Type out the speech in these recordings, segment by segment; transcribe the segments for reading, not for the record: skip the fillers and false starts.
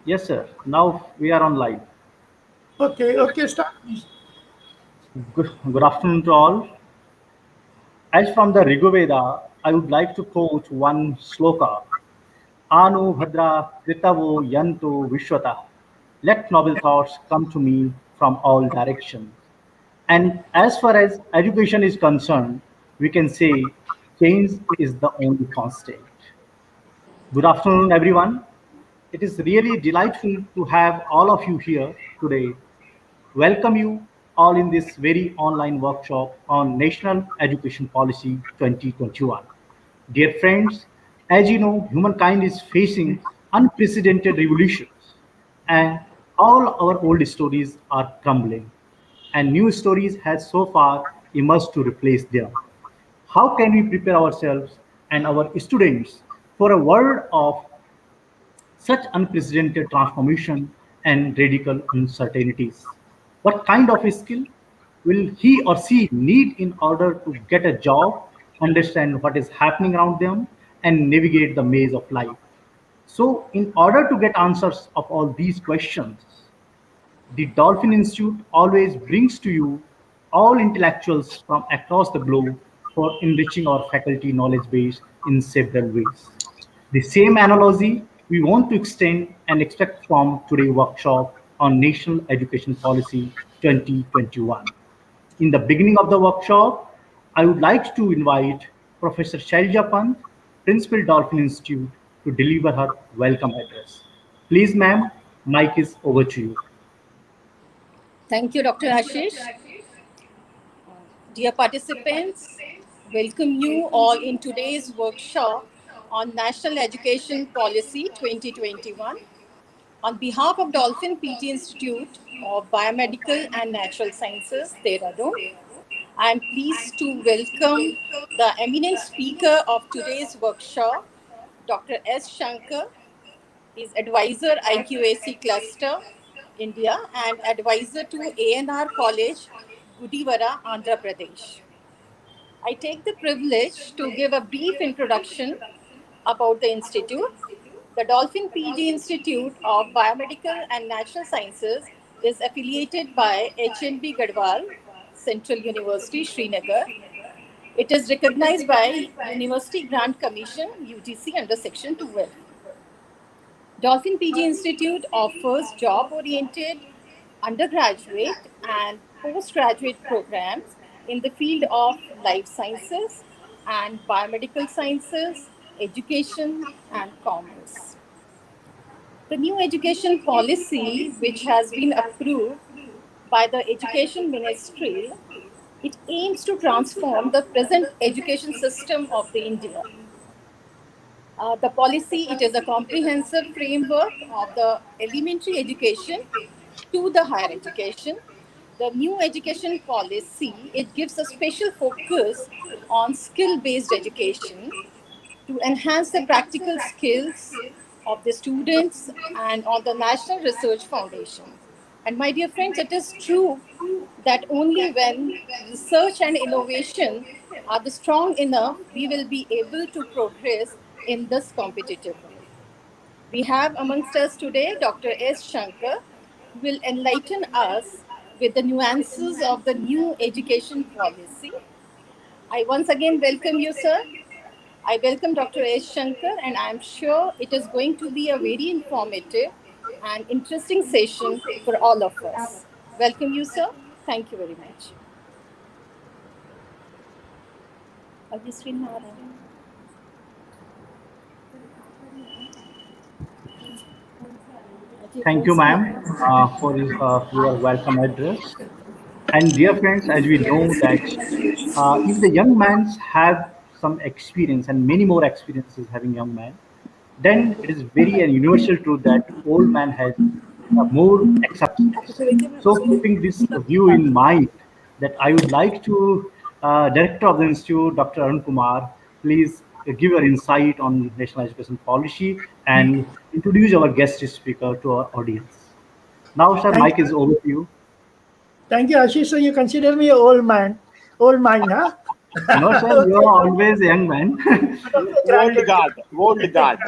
Yes, sir. Now we are on live. Okay, start please. Good afternoon to all. As from the Rigveda, I would like to quote one sloka. Anu Bhadra Kritavo Yanto Vishwata. Let noble thoughts come to me from all directions. And as far as education is concerned, we can say change is the only constant. Good afternoon, everyone. It is really delightful to have all of you here today. Welcome you all in this very online workshop on National Education Policy 2021. Dear friends, as you know, humankind is facing unprecedented revolutions, and all our old stories are crumbling, and new stories have so far emerged to replace them. How can we prepare ourselves and our students for a world of such unprecedented transformation and radical uncertainties? What kind of a skill will he or she need in order to get a job, understand what is happening around them, and navigate the maze of life? So, in order to get answers of all these questions, the Dolphin Institute always brings to you all intellectuals from across the globe for enriching our faculty knowledge base in several ways. The same analogy we want to extend and expect from today's workshop on National Education Policy 2021. In the beginning of the workshop, I would like to invite Professor Shailja Pant, Principal Dolphin Institute, to deliver her welcome address. Please, ma'am, mic is over to you. Thank you, Dr. Ashish. Dear participants, welcome you all in today's workshop on National Education Policy 2021. On behalf of Dolphin PT Institute of Biomedical and Natural Sciences, Dehradun, I am pleased to welcome the eminent speaker of today's workshop, Dr. S. Shankar, is advisor IQAC Cluster, India, and advisor to ANR College, Gudivara, Andhra Pradesh. I take the privilege to give a brief introduction about the Institute. The Dolphin PG Institute of Biomedical and Natural Sciences is affiliated by HNB Gadwal, Central University, Srinagar. It is recognized by University Grant Commission, UGC, under Section 12. Dolphin PG Institute offers job-oriented undergraduate and postgraduate programs in the field of life sciences and biomedical sciences, education, and commerce. The new education policy, which has been approved by the Education Ministry, it aims to transform the present education system of the India. The policy, it is a comprehensive framework of the elementary education to the higher education. The new education policy, it gives a special focus on skill-based education to enhance the practical skills of the students and on the National Research Foundation. And my dear friends, it is true that only when research and innovation are the strong enough, we will be able to progress in this competitive world. We have amongst us today Dr. S. Shankar, who will enlighten us with the nuances of the new education policy. I once again welcome you, sir. I welcome Dr. S. Shankar, and I'm sure it is going to be a very informative and interesting session for all of us. Welcome you, sir. Thank you very much. Thank you, ma'am, your welcome address. And dear friends, as we know that if the young man have some experience and many more experiences having young man, then it is very a universal truth that old man has more acceptance. So keeping this view in mind, that I would like to Director of the Institute, Dr. Arun Kumar, please give your insight on national education policy and introduce our guest speaker to our audience. Now, sir, Thank mic is over to you. thank you, Ashish. So you consider me an old man, old mind, huh? No, sir, you Okay, are always a young man. okay, Old granted, guard, old guard.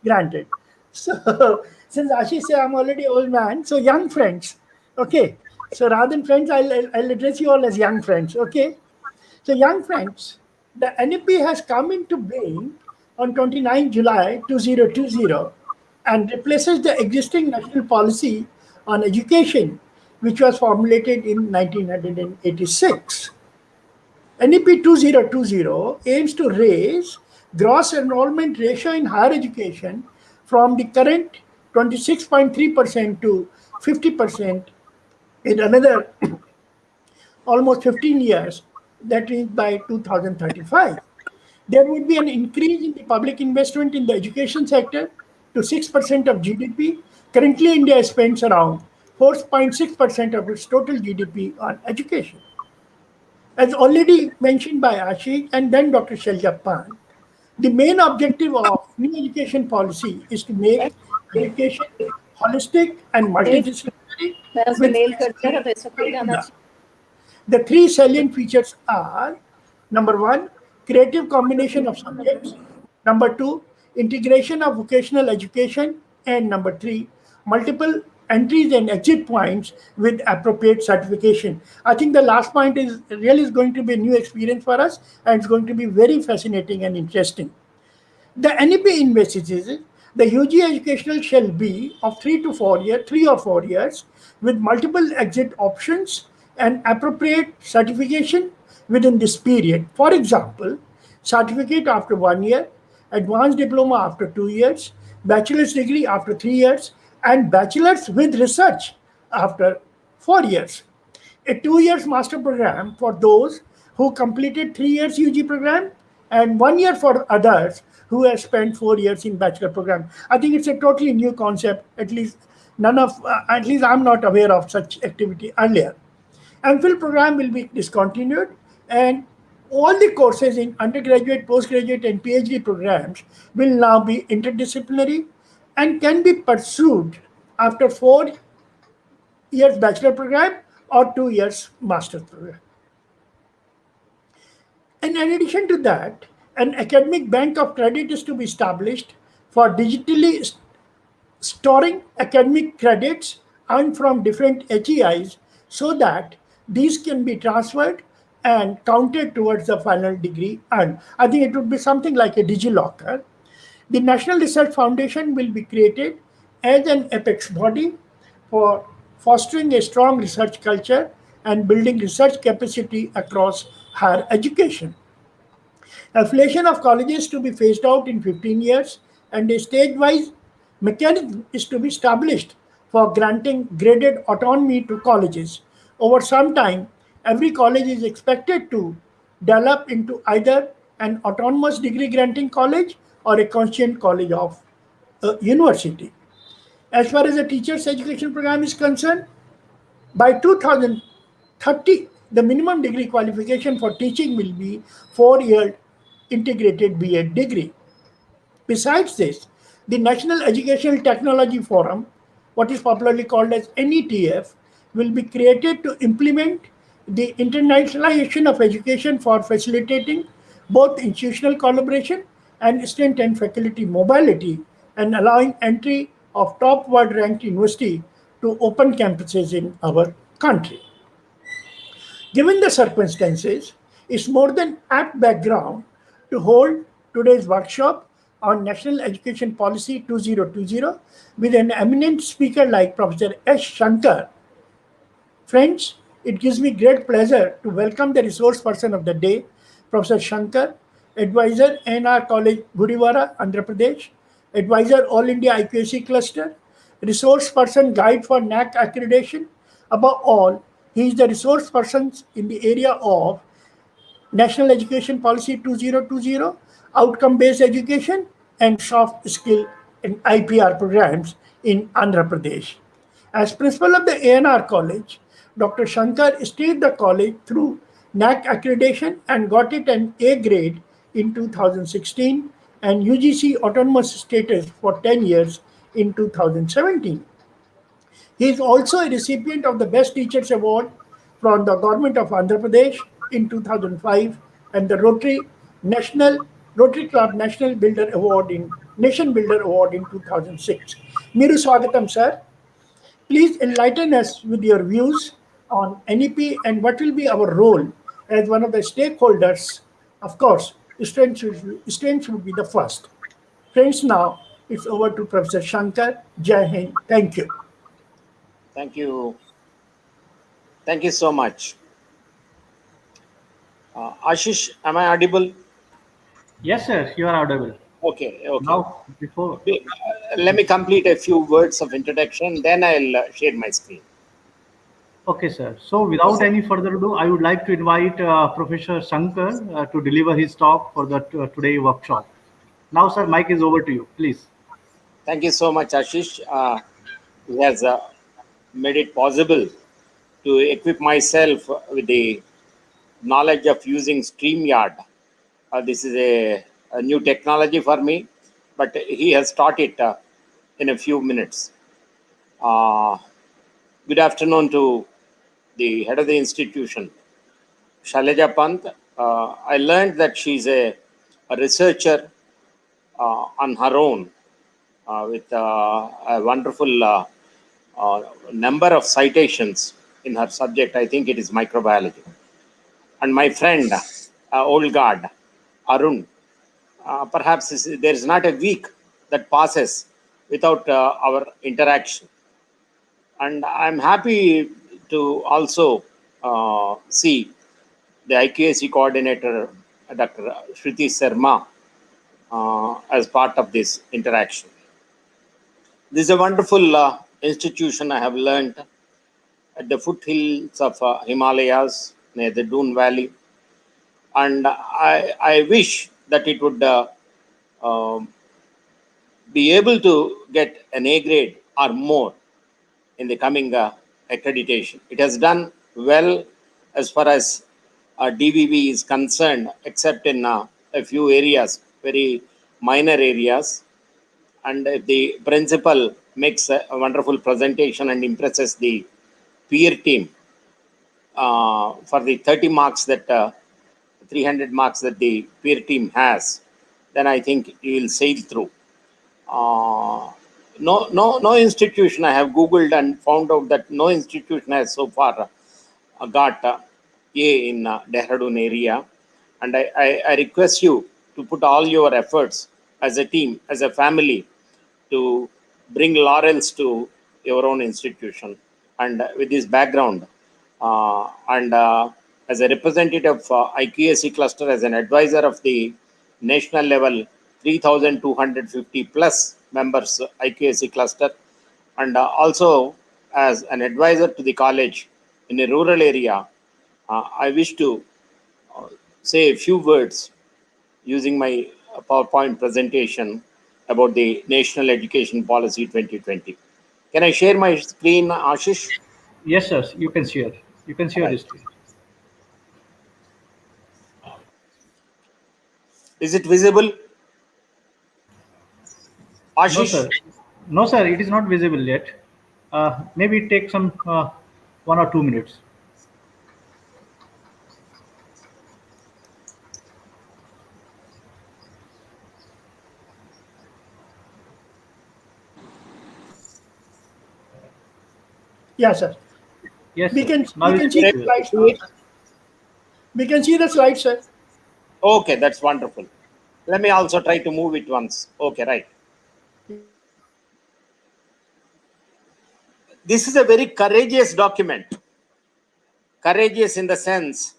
granted. So since Ashish said I'm already old man, so young friends. Okay. So rather than friends, I'll address you all as young friends. Okay. So young friends, the NEP has come into being on 29 July 2020 and replaces the existing national policy on education, which was formulated in 1986. NEP 2020 aims to raise gross enrollment ratio in higher education from the current 26.3% to 50% in another almost 15 years, that is by 2035. There would be an increase in the public investment in the education sector to 6% of GDP. Currently, India spends around 4.6% of its total GDP on education. As already mentioned by Ashish and then Dr. Shaljappan, the main objective of new education policy is to make education holistic and multidisciplinary मैं उसको with mail कर दिया था तो flexible इसको खुल जाना curricula. चाहिए. The three salient features are: number one, creative combination of subjects; number two, integration of vocational education; and number three, multiple entries and exit points with appropriate certification. I think the last point is really going to be a new experience for us, and it's going to be very fascinating and interesting. The NEP envisages the UG educational shall be of 3 or 4 years, with multiple exit options and appropriate certification within this period. For example, certificate after 1 year, advanced diploma after 2 years, bachelor's degree after 3 years, and bachelor's with research after 4 years. A 2 years master program for those who completed 3 years UG program, and 1 year for others who have spent 4 years in bachelor program. I think it's a totally new concept. At least I'm not aware of such activity earlier. MPhil program will be discontinued, and all the courses in undergraduate, postgraduate, and PhD programs will now be interdisciplinary and can be pursued after 4 years bachelor program or 2 years master's program. And in addition to that, an academic bank of credit is to be established for digitally storing academic credits earned from different HEIs so that these can be transferred and counted towards the final degree earned. I think it would be something like a DigiLocker. The National Research Foundation will be created as an apex body for fostering a strong research culture and building research capacity across higher education. Affiliation of colleges to be phased out in 15 years, and a stage-wise mechanism is to be established for granting graded autonomy to colleges. Over some time, every college is expected to develop into either an autonomous degree granting college or a constituent college of a university. As far as the teachers' education program is concerned, by 2030, the minimum degree qualification for teaching will be 4 year integrated B.Ed degree. Besides this, the National Educational Technology Forum, what is popularly called as NETF, will be created to implement the internationalization of education for facilitating both institutional collaboration and student and faculty mobility, and allowing entry of top world ranked university to open campuses in our country. Given the circumstances, it's more than apt background to hold today's workshop on National Education Policy 2020 with an eminent speaker like Professor S. Shankar. Friends, it gives me great pleasure to welcome the resource person of the day, Professor Shankar, advisor NR College, Gurivara, Andhra Pradesh, advisor All India IQAC Cluster, resource person guide for NAC accreditation. Above all, he is the resource person in the area of National Education Policy 2020, outcome-based education, and soft skill and IPR programs in Andhra Pradesh. As principal of the ANR College, Dr. Shankar steered the college through NAC accreditation and got it an A grade in 2016 and UGC autonomous status for 10 years in 2017. He is also a recipient of the Best Teachers Award from the Government of Andhra Pradesh in 2005 and the Rotary Club National Builder Award in Nation Builder Award in 2006. Miru Swagatam, sir. Please enlighten us with your views on NEP and what will be our role as one of the stakeholders. Of course, students will be the first. Friends, now it's over to Professor Shankar. Jai Hind. Thank you. Thank you. Thank you so much. Ashish, am I audible? Yes, sir, you are audible. Okay, okay. Now, before. Let me complete a few words of introduction, then I'll share my screen. Okay, sir. So, without any further ado, I would like to invite Professor Shankar to deliver his talk for the today workshop. Now, sir, mic is over to you, please. Thank you so much, Ashish. Who has made it possible to equip myself with the knowledge of using StreamYard. This is a new technology for me, but he has taught it in a few minutes. Good afternoon to the head of the institution, Shailaja Pant. I learned that she's a researcher on her own with a wonderful number of citations in her subject. I think it is microbiology. And my friend, old guard, Arun, perhaps there is not a week that passes without our interaction. And I'm happy to also see the IQAC coordinator, Dr. Shruti Sharma, as part of this interaction. This is a wonderful institution I have learned at the foothills of Himalayas near the Doon Valley. And I wish that it would be able to get an A grade or more in the coming accreditation. It has done well as far as DVB is concerned, except in a few areas, very minor areas. And if the principal makes a wonderful presentation and impresses the peer team for the 30 marks that 300 marks that the peer team has, then I think you will sail through. No institution, I have Googled and found out that no institution has so far got A in Dehradun area. And I request you to put all your efforts as a team, as a family, to bring laurels to your own institution. And with this background, and as a representative of IQAC cluster, as an advisor of the national level 3,250 plus members IQAC cluster, and also as an advisor to the college in a rural area, I wish to say a few words using my PowerPoint presentation about the National Education Policy 2020. Can I share my screen, Ashish? Yes, sir, you can share. You can share Right. this screen. Is it visible? No, Ashish? sir. No, sir, it is not visible yet. Maybe it takes some 1 or 2 minutes. Yeah, sir. Yes, We sir. can Now we it's can see the clear. slides now. We can see the slides, sir. Okay, that's wonderful. Let me also try to move it once. Okay, right. This is a very courageous document. Courageous in the sense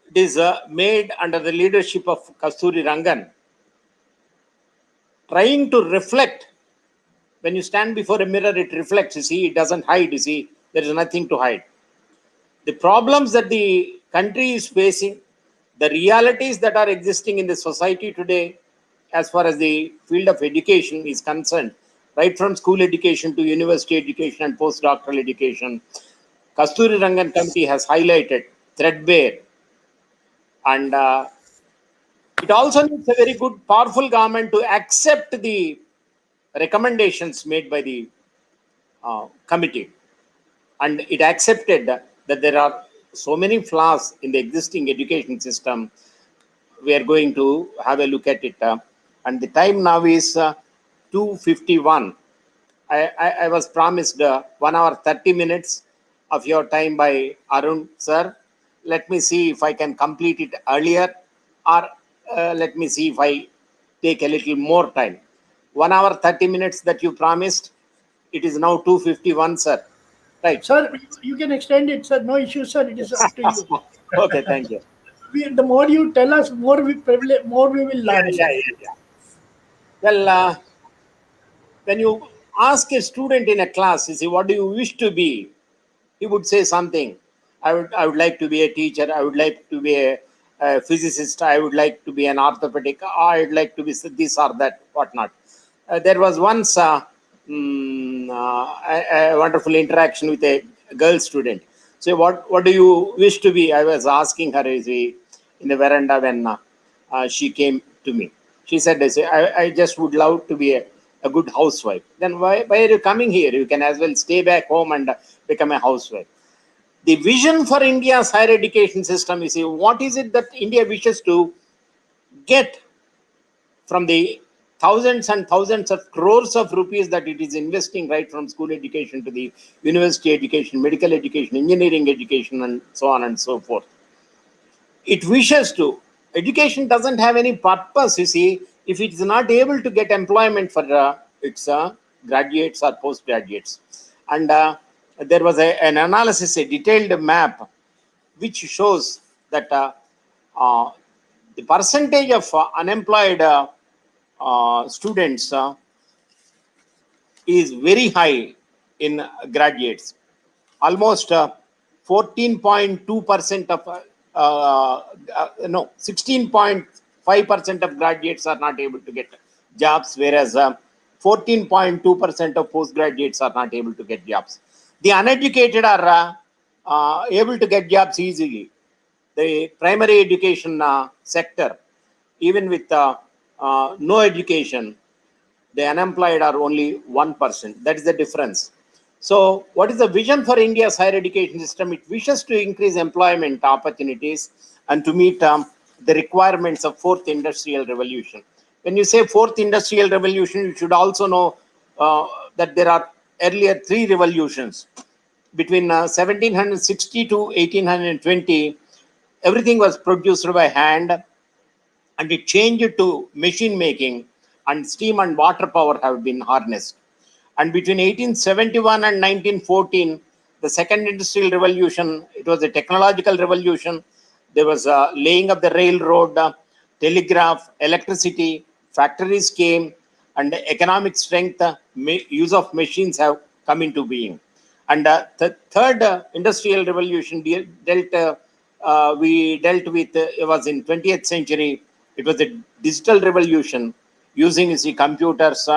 it is made under the leadership of Kasturi Rangan, trying to reflect. When you stand before a mirror, it reflects, you see, it doesn't hide, you see, there is nothing to hide. The problems that the country is facing, the realities that are existing in the society today, as far as the field of education is concerned, right from school education to university education and postdoctoral education, Kasturi Rangan Committee has highlighted threadbare. And it also needs a very good, powerful government to accept the recommendations made by the committee. And it accepted that there are so many flaws in the existing education system. We are going to have a look at it. And the time now is 2:51. I was promised 1 hour 30 minutes of your time by Arun sir. Let me see if I can complete it earlier, or let me see if I take a little more time. 1 hour 30 minutes that you promised, it is now 2:51, sir. Right. Sir, you can extend it, sir. No issue, sir. It is up to you. Okay, thank you. The more you tell us, more we will learn, sir. Yeah. Well, when you ask a student in a class, you say, what do you wish to be? He would say something. I would like to be a teacher. I would like to be a physicist. I would like to be an orthopedic. I would like to be this or that, whatnot. There was once a wonderful interaction with a girl student. So, what do you wish to be? I was asking her in the veranda when she came to me. She said, I just would love to be a good housewife. Then why are you coming here? You can as well stay back home and become a housewife. The vision for India's higher education system is, what is it that India wishes to get from the thousands and thousands of crores of rupees that it is investing, right from school education to the university education, medical education, engineering education, and so on and so forth. It wishes to. Education doesn't have any purpose, you see, if it is not able to get employment for its graduates or postgraduates. And there was an analysis, a detailed map, which shows that the percentage of unemployed students is very high in graduates. Almost 14.2% of 16.5% of graduates are not able to get jobs, whereas 14.2% of postgraduates are not able to get jobs. The uneducated are able to get jobs easily. The primary education sector, even with no education, the unemployed are only 1%. That is the difference. So, what is the vision for India's higher education system? It wishes to increase employment opportunities and to meet the requirements of fourth industrial revolution. When you say fourth industrial revolution, you should also know that there are earlier three revolutions. Between 1760 to 1820, everything was produced by hand, and it changed to machine making, and steam and water power have been harnessed. And between 1871 and 1914, the second industrial revolution, it was a technological revolution. There was a laying of the railroad, telegraph, electricity, factories came, and economic strength, use of machines have come into being. And the third industrial revolution we dealt with, it was in 20th century. It was a digital revolution using computers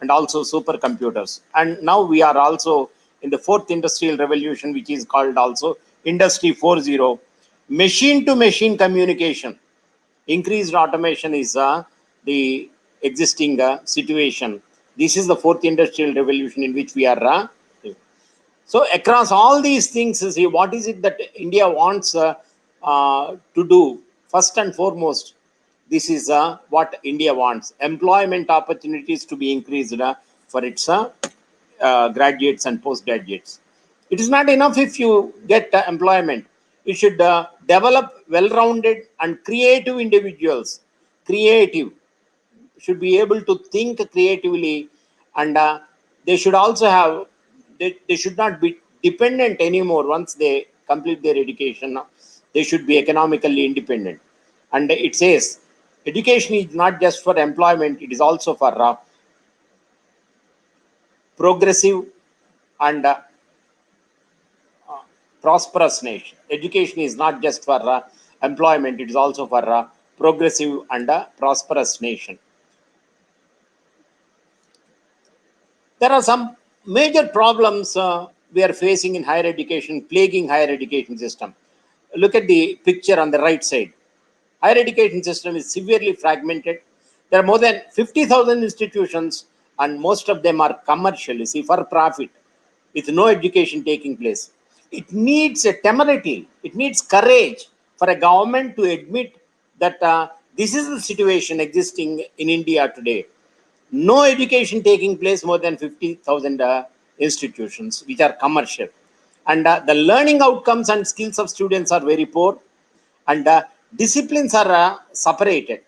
and also supercomputers. And now we are also in the fourth industrial revolution, which is called also Industry 4.0, machine-to-machine communication. Increased automation is the existing situation. This is the fourth industrial revolution in which we are. So across all these things, see, what is it that India wants to do? First and foremost, this is what India wants: employment opportunities to be increased for its graduates and postgraduates. It is not enough if you get employment. You should develop well-rounded and creative individuals. Creative should be able to think creatively, and they should also have. They should not be dependent anymore. Once they complete their education, they should be economically independent. And it says, education is not just for employment, it is also for progressive and prosperous nation. Education is not just for employment, it is also for progressive and prosperous nation. There are some major problems we are facing in higher education, plaguing higher education system. Look at the picture on the right side. Higher education system is severely fragmented. There are more than 50,000 institutions, and most of them are commercial, you see, for profit, with no education taking place. It needs a temerity, it needs courage for a government to admit that this is the situation existing in India today. no education taking place more than 50,000 institutions, which are commercial. And the learning outcomes and skills of students are very poor. And disciplines are separated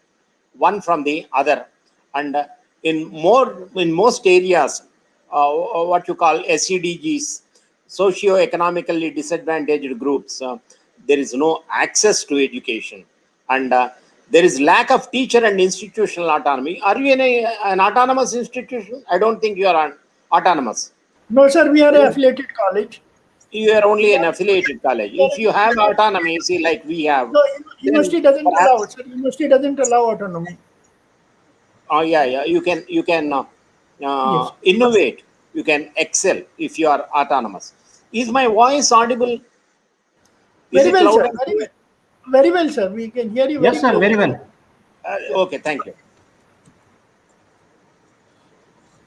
one from the other. And in most areas, what you call SEDGs, socio-economically disadvantaged groups, there is no access to education. And there is lack of teacher and institutional autonomy. Are you in an autonomous institution? I don't think you are autonomous. No, sir, we are an affiliated college. You are only an affiliated college. If you have autonomy, see, like we have. No, university doesn't allow it, sir. University doesn't allow autonomy. Oh yeah. You can Yes. innovate. You can excel if you are autonomous. Is my voice audible? Is Very it well, loud sir. and clear? Very well, sir. We can hear you. Yes, sir, clearly. very well. Okay, thank you.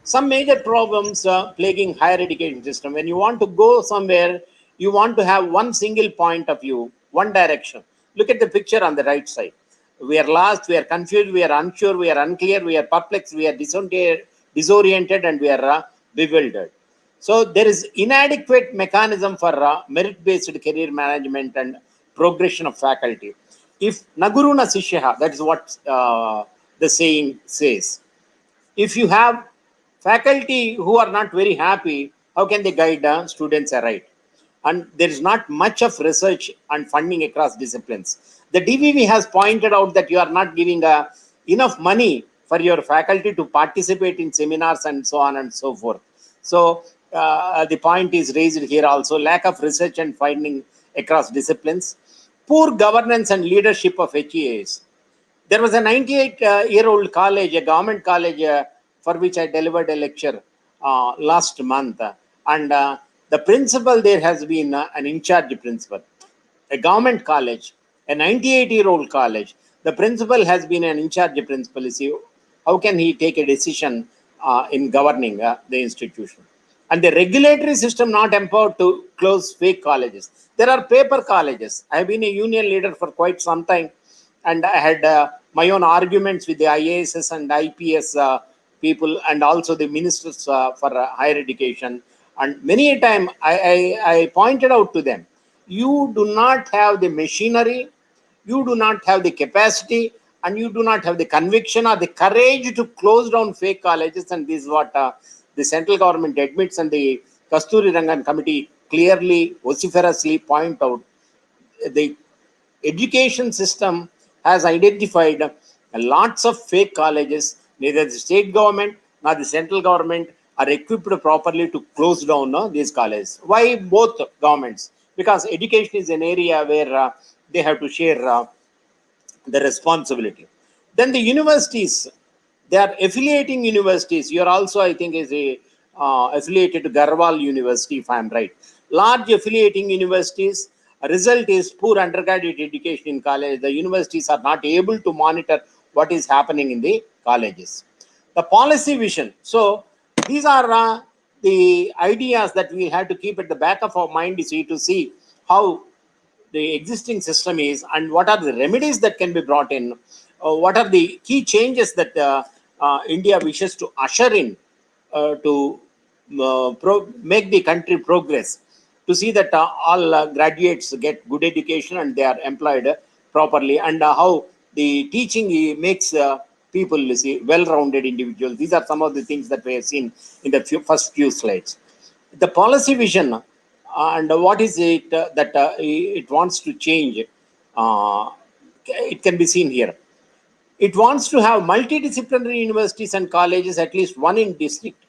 Some major problems plaguing higher education system. When you want to go somewhere, you want to have one single point of view, one direction. Look at the picture on the right side. We are lost, we are confused, we are unsure, we are unclear, we are perplexed, we are disoriented, and we are bewildered. So there is inadequate mechanism for merit-based career management and progression of faculty. If Naguruna Sishyaha, that is what the saying says. If you have faculty who are not very happy, how can they guide students aright? And there is not much of research and funding across disciplines. The DVV has pointed out that you are not giving enough money for your faculty to participate in seminars and so on and so forth. So the point is raised here also, lack of research and funding across disciplines, poor governance and leadership of HEAs. There was a 98-year-old college, a government college, for which I delivered a lecture last month. And the principal there has been an in-charge principal. A government college, a 98-year-old college, the principal has been an in-charge principal. You see, how can he take a decision in governing the institution? And the regulatory system not empowered to close fake colleges. There are paper colleges. I have been a union leader for quite some time, and I had my own arguments with the IAS and IPS people, and also the ministers for higher education. And many a time I pointed out to them, you do not have the machinery, you do not have the capacity, and you do not have the conviction or the courage to close down fake colleges. And this is what the central government admits, and the Kasturi Rangan committee clearly, vociferously point out. The education system has identified lots of fake colleges. Neither the state government nor the central government are equipped properly to close down these colleges. Why both governments? Because education is an area where they have to share the responsibility. Then the universities, they are affiliating universities. You are also, I think, is a affiliated to Garhwal University, if I am right. Large affiliating universities. Result is poor undergraduate education in college. The universities are not able to monitor what is happening in the colleges. The policy vision. So these are the ideas that we have to keep at the back of our mind, is to see how the existing system is and what are the remedies that can be brought in. What are the key changes that India wishes to usher in to make the country progress, to see that all graduates get good education and they are employed properly, and how the teaching makes people, you see, well-rounded individuals. These are some of the things that we have seen in the first few slides. The policy vision and what is it that it wants to change, it can be seen here. It wants to have multidisciplinary universities and colleges, at least one in district.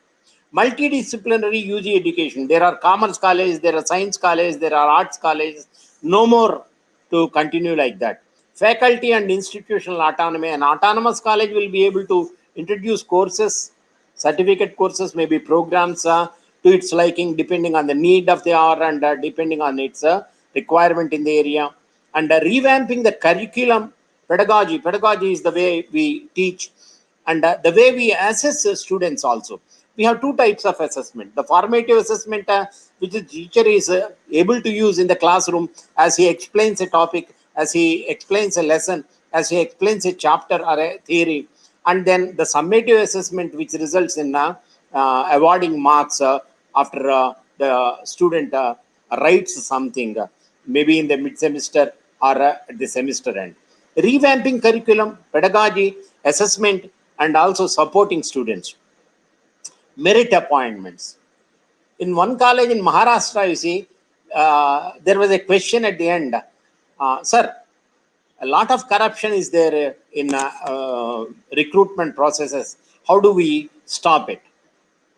Multidisciplinary UG education. There are commerce colleges, there are science colleges, there are arts colleges. No more to continue like that. Faculty and institutional autonomy. An autonomous college will be able to introduce courses, certificate courses, maybe programs to its liking, depending on the need of the hour and depending on its requirement in the area. And revamping the curriculum. Pedagogy is the way we teach, and the way we assess students also. We have two types of assessment. The formative assessment, which the teacher is able to use in the classroom as he explains a topic, as he explains a lesson, as he explains a chapter or a theory. and then the summative assessment, which results in awarding marks after the student writes something, maybe in the mid-semester or at the semester end. Revamping curriculum, pedagogy, assessment, and also supporting students. Merit appointments. In one college in Maharashtra, you see, there was a question at the end. Sir, a lot of corruption is there in recruitment processes. How do we stop it?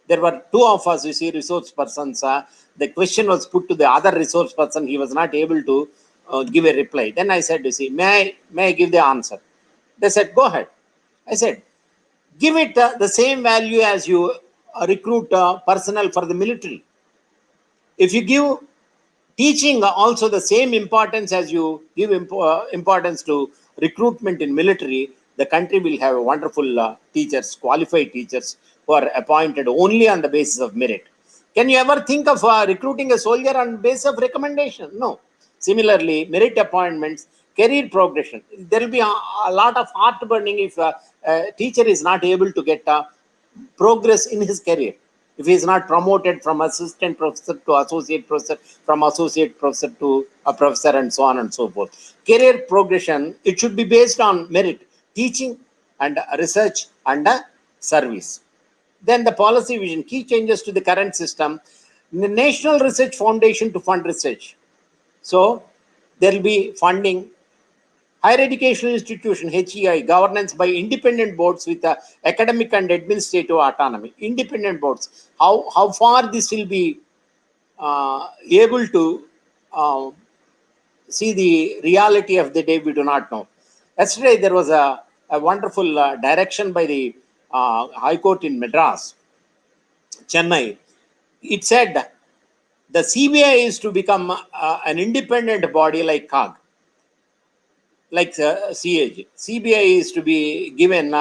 There were two of us, you see, resource persons. The question was put to the other resource person. He was not able to give a reply. Then I said, you see, may I give the answer? They said, go ahead. I said, give it the same value as you recruit personnel for the military. If you give teaching also the same importance as you give importance to recruitment in military, the country will have wonderful teachers, qualified teachers who are appointed only on the basis of merit. Can you ever think of recruiting a soldier on basis of recommendation? No. Similarly, merit appointments, career progression. There will be a lot of heartburning if a teacher is not able to get progress in his career. If he is not promoted from assistant professor to associate professor, from associate professor to a professor, and so on and so forth. Career progression, it should be based on merit, teaching and research and service. Then the policy vision, key changes to the current system. The National Research Foundation to fund research. So there will be funding. Higher educational institution, HEI, governance by independent boards with academic and administrative autonomy. Independent boards. How far this will be able to see the reality of the day, we do not know. Yesterday, there was a wonderful direction by the High Court in Madras, Chennai. It said the CBI is to become an independent body like CAG. Like CAG. CBI is to be given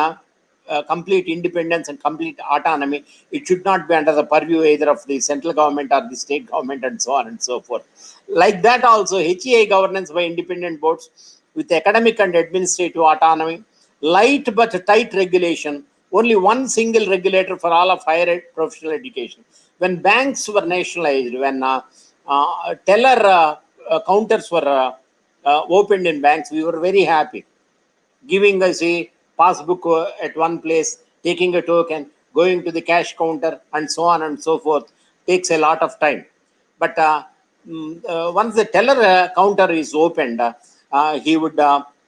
complete independence and complete autonomy. It should not be under the purview either of the central government or the state government, and so on and so forth. Like that also, HEI governance by independent boards with academic and administrative autonomy, light but tight regulation, only one single regulator for all of higher professional education. When banks were nationalized, when teller counters were opened in banks, we were very happy. Giving us a passbook at one place, taking a token, going to the cash counter, and so on and so forth, takes a lot of time. But once the teller counter is opened, he would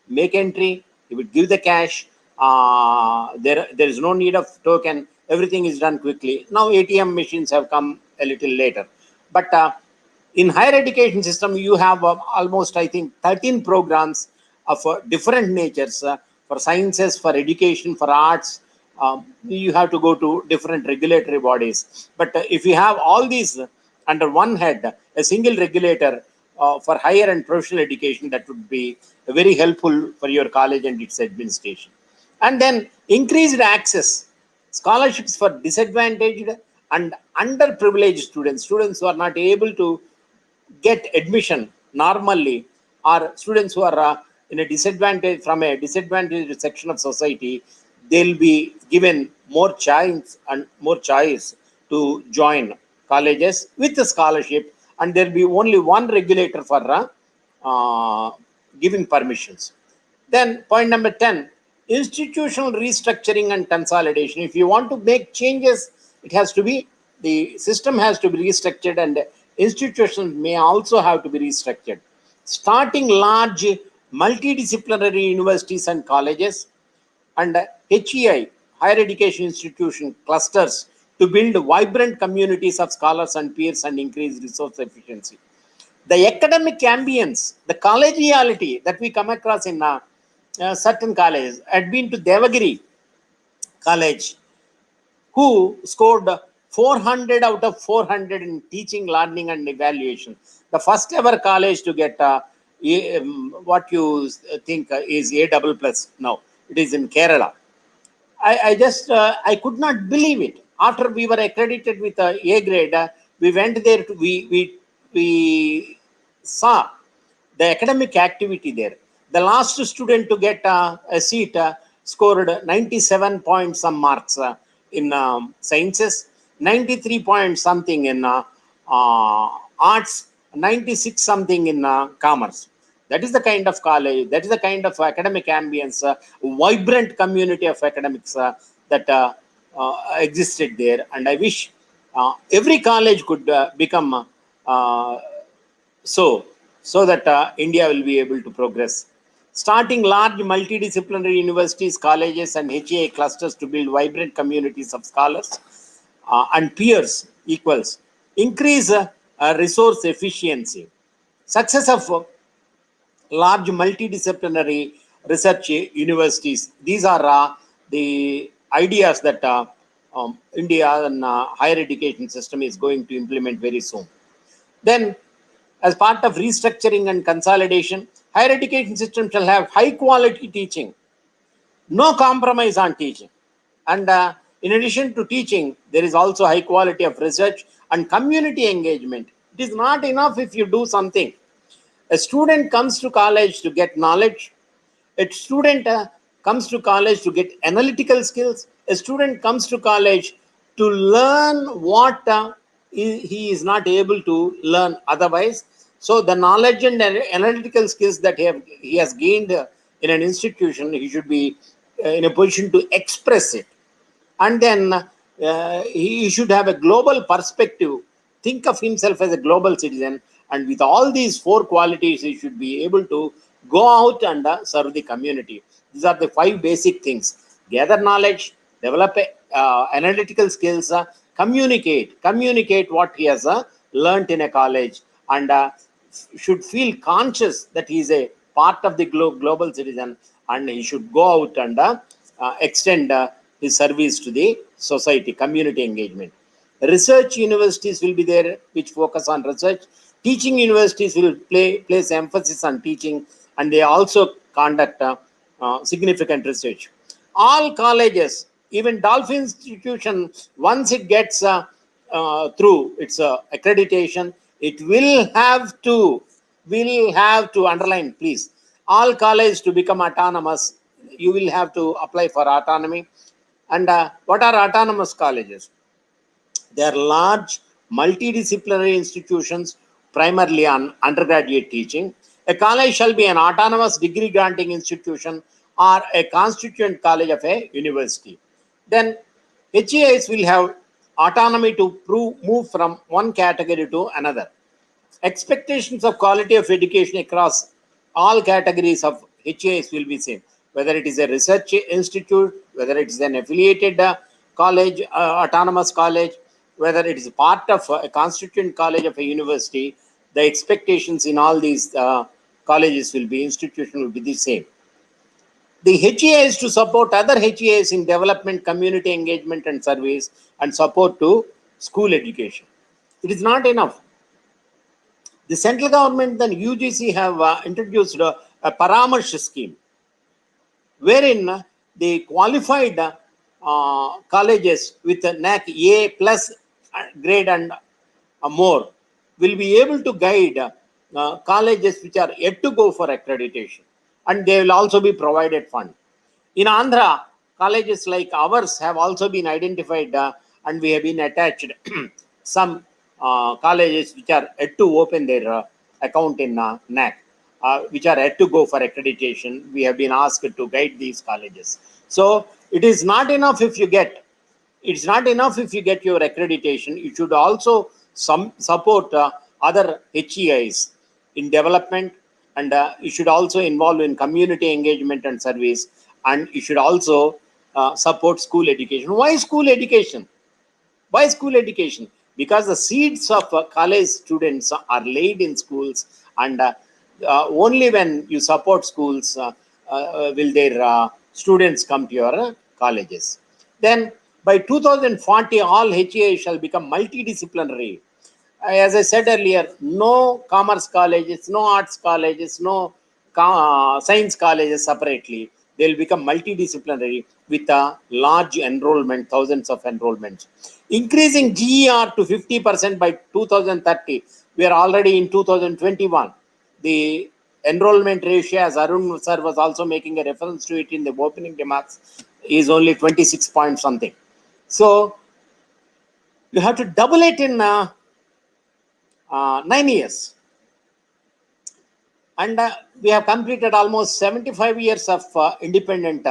make entry, he would give the cash. There is no need of token. Everything is done quickly. Now ATM machines have come a little later. But in higher education system, you have almost, I think, 13 programs of different natures for sciences, for education, for arts. You have to go to different regulatory bodies. But if you have all these under one head, a single regulator for higher and professional education, that would be very helpful for your college and its administration. And then increased access, scholarships for disadvantaged and underprivileged students who are not able to get admission normally, or students who are in a disadvantage, from a disadvantaged section of society. They'll be given more chance to join colleges with a scholarship, and there'll be only one regulator for giving permissions. Then point number 10, institutional restructuring and consolidation. If you want to make changes, it has to be, the system has to be restructured, and institutions may also have to be restructured. Starting large multidisciplinary universities and colleges, and HEI, higher education institution clusters, to build vibrant communities of scholars and peers and increase resource efficiency. The academic ambience, the collegiality that we come across in certain colleges. I'd been to Devagiri College, who scored 400 out of 400 in teaching, learning, and evaluation. The first ever college to get what you think is A++ now. It is in Kerala. I just, I could not believe it. After we were accredited with A grade, we went there to, we saw the academic activity there. The last student to get a seat scored 97 point some marks in sciences, 93 point something in arts, 96 something in commerce. That is the kind of college, that is the kind of academic ambience, vibrant community of academics that existed there. And I wish every college could become so that India will be able to progress. Starting large multidisciplinary universities, colleges, and HAI clusters to build vibrant communities of scholars and peers equals, increase resource efficiency. Success of large multidisciplinary research universities. These are the ideas that India and higher education system is going to implement very soon. Then, as part of restructuring and consolidation, higher education system shall have high quality teaching, no compromise on teaching. And in addition to teaching, there is also high quality of research and community engagement. It is not enough if you do something. A student comes to college to get knowledge. A student comes to college to get analytical skills. A student comes to college to learn what he is not able to learn otherwise. So the knowledge and analytical skills that he has gained in an institution, he should be in a position to express it. And then he should have a global perspective, think of himself as a global citizen. And with all these four qualities, he should be able to go out and serve the community. These are the 5 basic things: gather knowledge, develop analytical skills, communicate what he has learned in a college, and should feel conscious that he is a part of the global citizen, and he should go out and extend his service to the society, community engagement. Research universities will be there, which focus on research. Teaching universities will place emphasis on teaching, and they also conduct significant research. All colleges, even Dolphin Institution, once it gets through its accreditation, it will have to underline, please, all colleges to become autonomous. You will have to apply for autonomy. And what are autonomous colleges? They are large multidisciplinary institutions, primarily on undergraduate teaching. A college shall be an autonomous degree granting institution or a constituent college of a university. Then HAIs will have autonomy to move from one category to another. Expectations of quality of education across all categories of HAIs will be same, whether it is a research institute, whether it is an affiliated college, autonomous college, whether it is part of a constituent college of a university. The expectations in all these colleges will be, institution will be the same. The HAIs to support other HAIs in development, community engagement and service, and support to school education. It is not enough. The central government and UGC have introduced a Paramarsh scheme, wherein the qualified colleges with a NAC A plus grade and more will be able to guide colleges which are yet to go for accreditation, and they will also be provided fund. In Andhra, colleges like ours have also been identified, and we have been attached some colleges which are yet to open their account in NAC, which are yet to go for accreditation. We have been asked to guide these colleges. So it is not enough if you get, it's not enough if you get your accreditation. You should also support other HAIs in development, and you should also involve in community engagement and service, and you should also support school education. Why school education? Why school education? Because the seeds of college students are laid in schools, and only when you support schools will their students come to your colleges. Then by 2040, all HAIs shall become multidisciplinary. As I said earlier, no commerce colleges, no arts colleges, no science colleges separately. They will become multidisciplinary with a large enrollment, thousands of enrollments. Increasing GER to 50% by 2030. We are already in 2021. The enrollment ratio, as Arun sir was also making a reference to it in the opening remarks, is only 26 point something. So you have to double it in 9 years. And we have completed almost 75 years of independent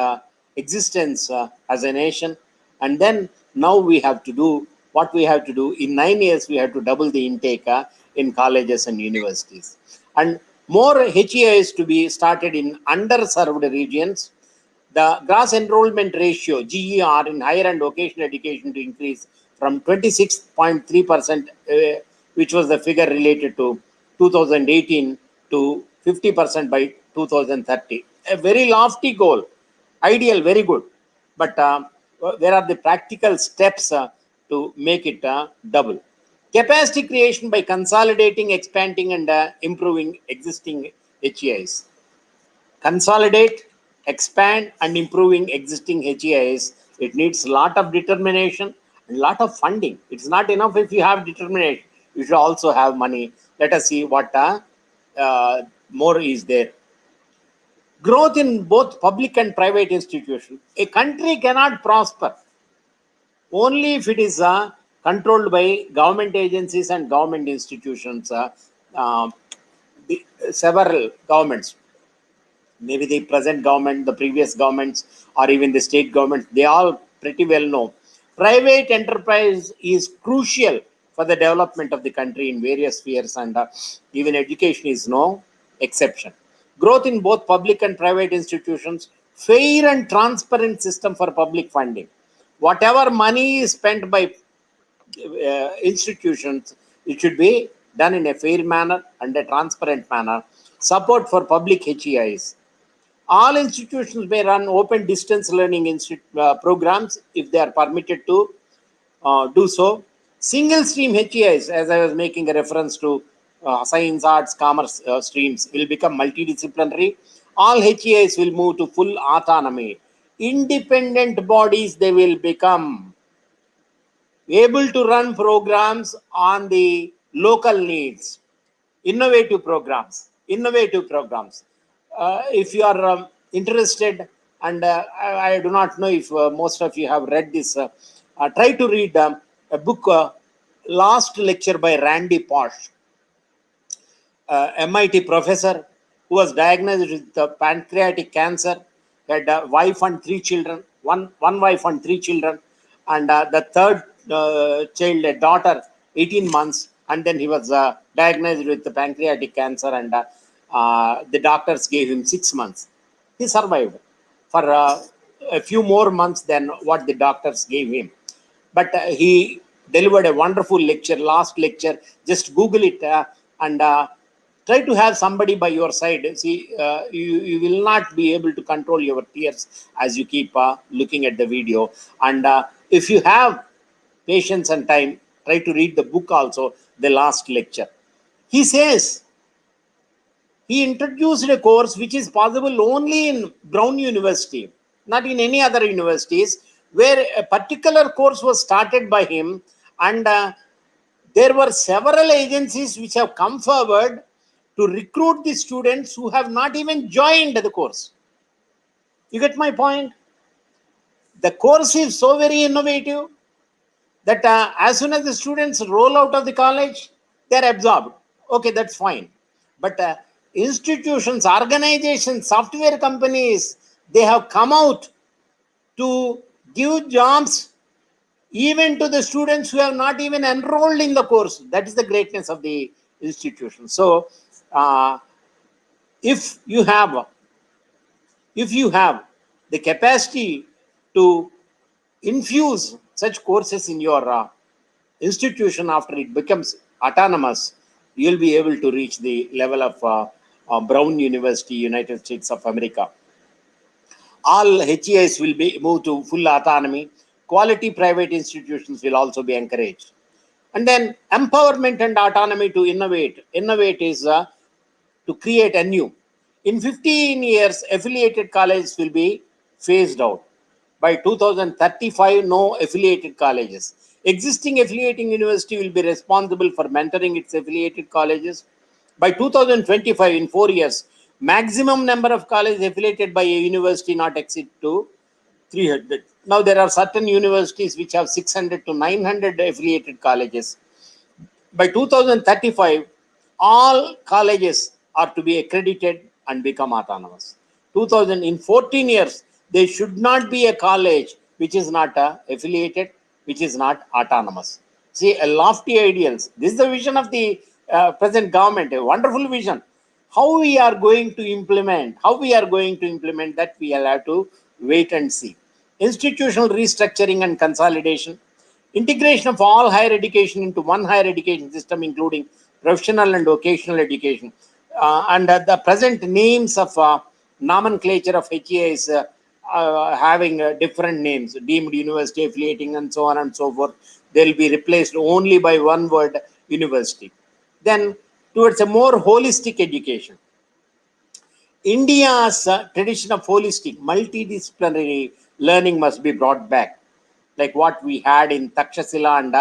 existence as a nation. And then now we have to do what we have to do. In 9 years, we have to double the intake in colleges and universities. And more HEIs to be started in underserved regions. The gross enrollment ratio, GER, in higher and vocational education to increase from 26.3%, which was the figure related to 2018, to 50% by 2030. A very lofty goal, ideal, very good. But where are the practical steps to make it double? Capacity creation by consolidating, expanding, and improving existing HEIs. Consolidate, expand, and improving existing HEIs. It needs a lot of determination and a lot of funding. It's not enough if you have determination. You should also have money. Let us see what more is there. Growth in both public and private institutions. A country cannot prosper only if it is controlled by government agencies and government institutions. Several governments, maybe the present government, the previous governments, or even the state government, they all pretty well know. Private enterprise is crucial for the development of the country in various spheres, and even education is no exception. Growth in both public and private institutions, fair and transparent system for public funding. Whatever money is spent by institutions, it should be done in a fair manner and a transparent manner. Support for public HEIs. All institutions may run open distance learning programs if they are permitted to do so. Single stream HEIs, as I was making a reference to, science, arts, commerce streams will become multidisciplinary. All HEIs will move to full autonomy. Independent bodies, they will become able to run programs on the local needs. Innovative programs. If you are interested, and I do not know if most of you have read this, try to read a book, Last Lecture by Randy Pausch, MIT professor who was diagnosed with pancreatic cancer. He had a wife and 3 children, one wife and 3 children, and the third child, a daughter, 18 months, and then he was diagnosed with the pancreatic cancer, and the doctors gave him 6 months. He survived for a few more months than what the doctors gave him. But he delivered a wonderful lecture, Last Lecture. Just Google it and try to have somebody by your side. See, you will not be able to control your tears as you keep looking at the video. And if you have patience and time, try to read the book also, The Last Lecture. He says, he introduced a course which is possible only in Brown University, not in any other universities, where a particular course was started by him, and there were several agencies which have come forward to recruit the students who have not even joined the course. You get my point? The course is so very innovative that as soon as the students roll out of the college, they are absorbed. Okay, that's fine. But institutions, organizations, software companies, they have come out to give jobs even to the students who have not even enrolled in the course. That is the greatness of the institution. So if you have the capacity to infuse such courses in your institution after it becomes autonomous, you will be able to reach the level of Brown University, United States of America. All HEIs will be moved to full autonomy. Quality private institutions will also be encouraged. And then empowerment and autonomy to innovate. Innovate is to create anew. In 15 years, affiliated colleges will be phased out. By 2035, no affiliated colleges. Existing affiliating university will be responsible for mentoring its affiliated colleges. By 2025, in 4 years, Maximum number of colleges affiliated by a university not exceed to 300. Now there are certain universities which have 600 to 900 affiliated colleges. By 2035, all colleges are to be accredited and become autonomous. In 14 years, there should not be a college which is not affiliated, which is not autonomous. See, a lofty ideals. This is the vision of the present government, a wonderful vision. How we are going to implement, that we will have to wait and see. Institutional restructuring and consolidation, integration of all higher education into one higher education system, including professional and vocational education. And the present names of nomenclature of HEI is having different names, deemed university, affiliating, and so on and so forth. They will be replaced only by one word, university. Then towards a more holistic education. India's tradition of holistic, multidisciplinary learning must be brought back, like what we had in Takshashila and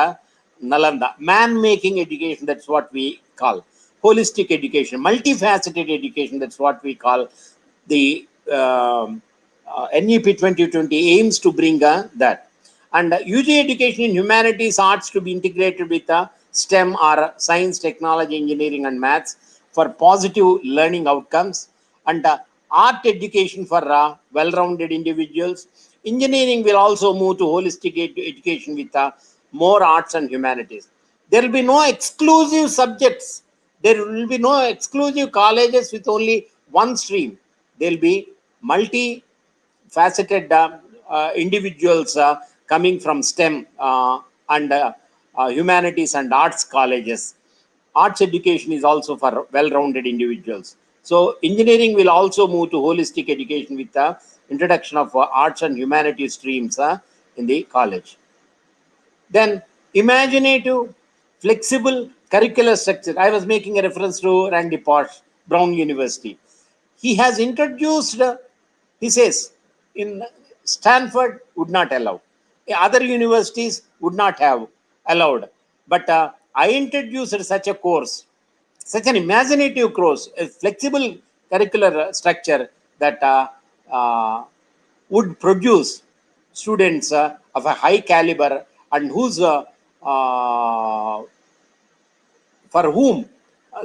Nalanda. Man-making education, that's what we call. Holistic education, multifaceted education, that's what we call. The NEP 2020 aims to bring that. And UG education in humanities, arts to be integrated with STEM or science, technology, engineering, and maths for positive learning outcomes. And art education for well-rounded individuals. Engineering will also move to holistic education with more arts and humanities. There will be no exclusive subjects. There will be no exclusive colleges with only one stream. There will be multi-faceted individuals coming from STEM and humanities and arts colleges. Arts education is also for well-rounded individuals. So engineering will also move to holistic education with the introduction of arts and humanities streams in the college. Then imaginative, flexible curricular structure. I was making a reference to Randy Pausch, Brown University. He has introduced, he says, in Stanford would not allow. Other universities would not have allowed. But I introduced such a course, such an imaginative course, a flexible curricular structure that would produce students of a high caliber and whose for whom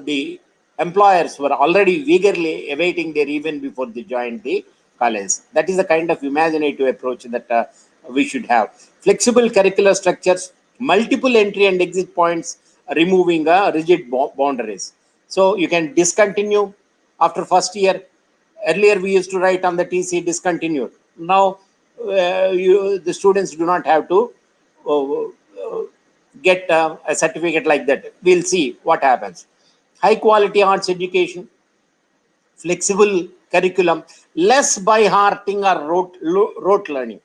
the employers were already eagerly awaiting their even before they joined the college. That is the kind of imaginative approach that we should have. Flexible curricular structures, multiple entry and exit points, removing rigid boundaries. So you can discontinue after first year. Earlier we used to write on the TC discontinued. Now the students do not have to get a certificate like that. We'll see what happens. High quality arts education, flexible curriculum, less by hearting or rote learning.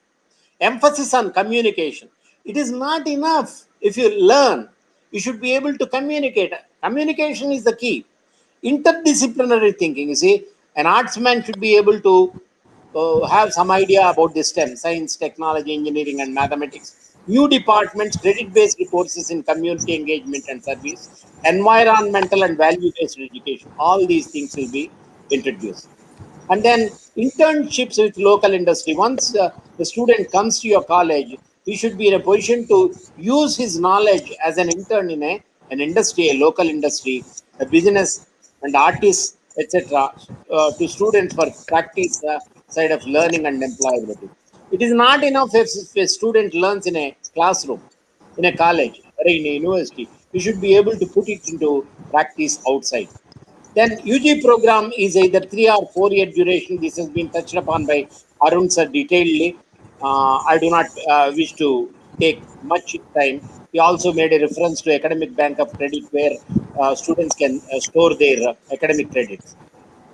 Emphasis on communication. It is not enough. If you learn, you should be able to communicate. Communication is the key. Interdisciplinary thinking. You see, an artsman should be able to have some idea about this STEM, science, technology, engineering, and mathematics. New departments, credit-based courses in community engagement and service, environmental and value-based education. All these things will be introduced. And then internships with local industry. Once the student comes to your college, he should be in a position to use his knowledge as an intern in an industry, a local industry, a business and artists, etc. To students for practice side of learning and employability. It is not enough if a student learns in a classroom, in a college or in a university. You should be able to put it into practice outside. Then UG program is either 3 or 4 year duration. This has been touched upon by Arun sir detailedly. I do not wish to take much time. He also made a reference to Academic Bank of Credit where students can store their academic credits.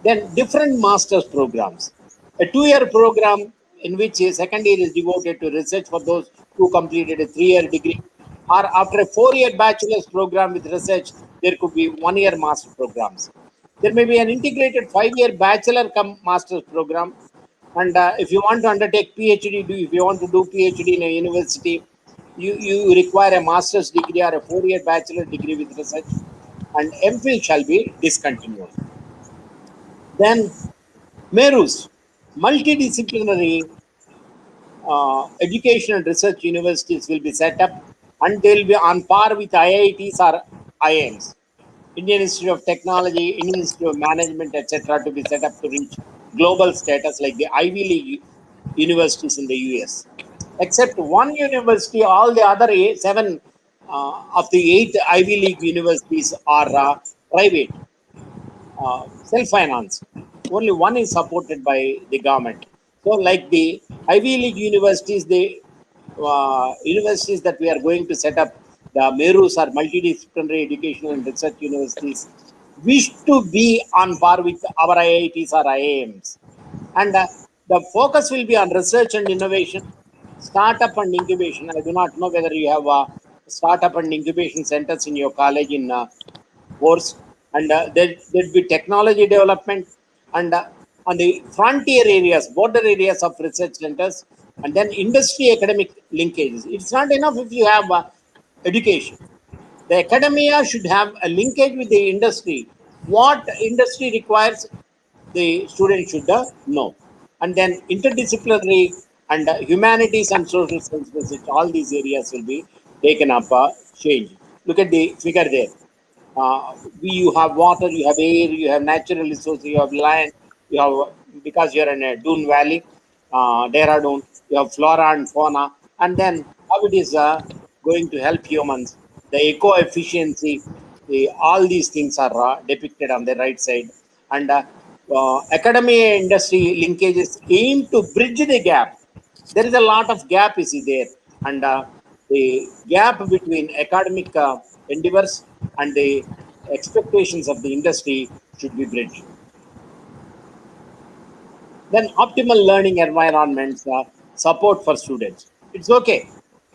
Then different master's programs. A 2-year program in which a second year is devoted to research for those who completed a 3-year degree. Or after a 4-year bachelor's program with research, there could be 1-year master programs. There may be an integrated 5-year bachelor come master's program. And if you want to undertake PhD, if you want to do PhD in a university, you require a master's degree or a 4-year bachelor degree with research, and MPhil shall be discontinued. Then MERUs, multidisciplinary education and research universities will be set up, and they will be on par with IITs or IIMs, Indian Institute of Technology, Indian Institute of Management, etc., to be set up to reach global status like the Ivy League universities in the US. Except one university, all the other seven of the 8 Ivy League universities are private, self-financed. Only one is supported by the government. So, like the Ivy League universities, the universities that we are going to set up, the MERUs are multidisciplinary educational and research universities, wish to be on par with our IITs or IIMs. And the focus will be on research and innovation, startup and incubation. I do not know whether you have startup and incubation centers in your college in course, and there'll be technology development, and on the frontier areas, border areas of research centers, and then industry academic linkages. It's not enough if you have education. The academia should have a linkage with the industry. What industry requires, the student should know. And then interdisciplinary and humanities and social sciences, all these areas will be taken up, change. Look at the figure there. You have water, you have air, you have natural resources, you have land, you have, because you're in a dune valley, Dehradun, you have flora and fauna, and then how it is going to help humans, the eco efficiency, all these things are depicted on the right side. And academia industry linkages aim to bridge the gap. There is a lot of gap is there, and the gap between academic endeavors and the expectations of the industry should be bridged. Then optimal learning environments, support for students. It's okay.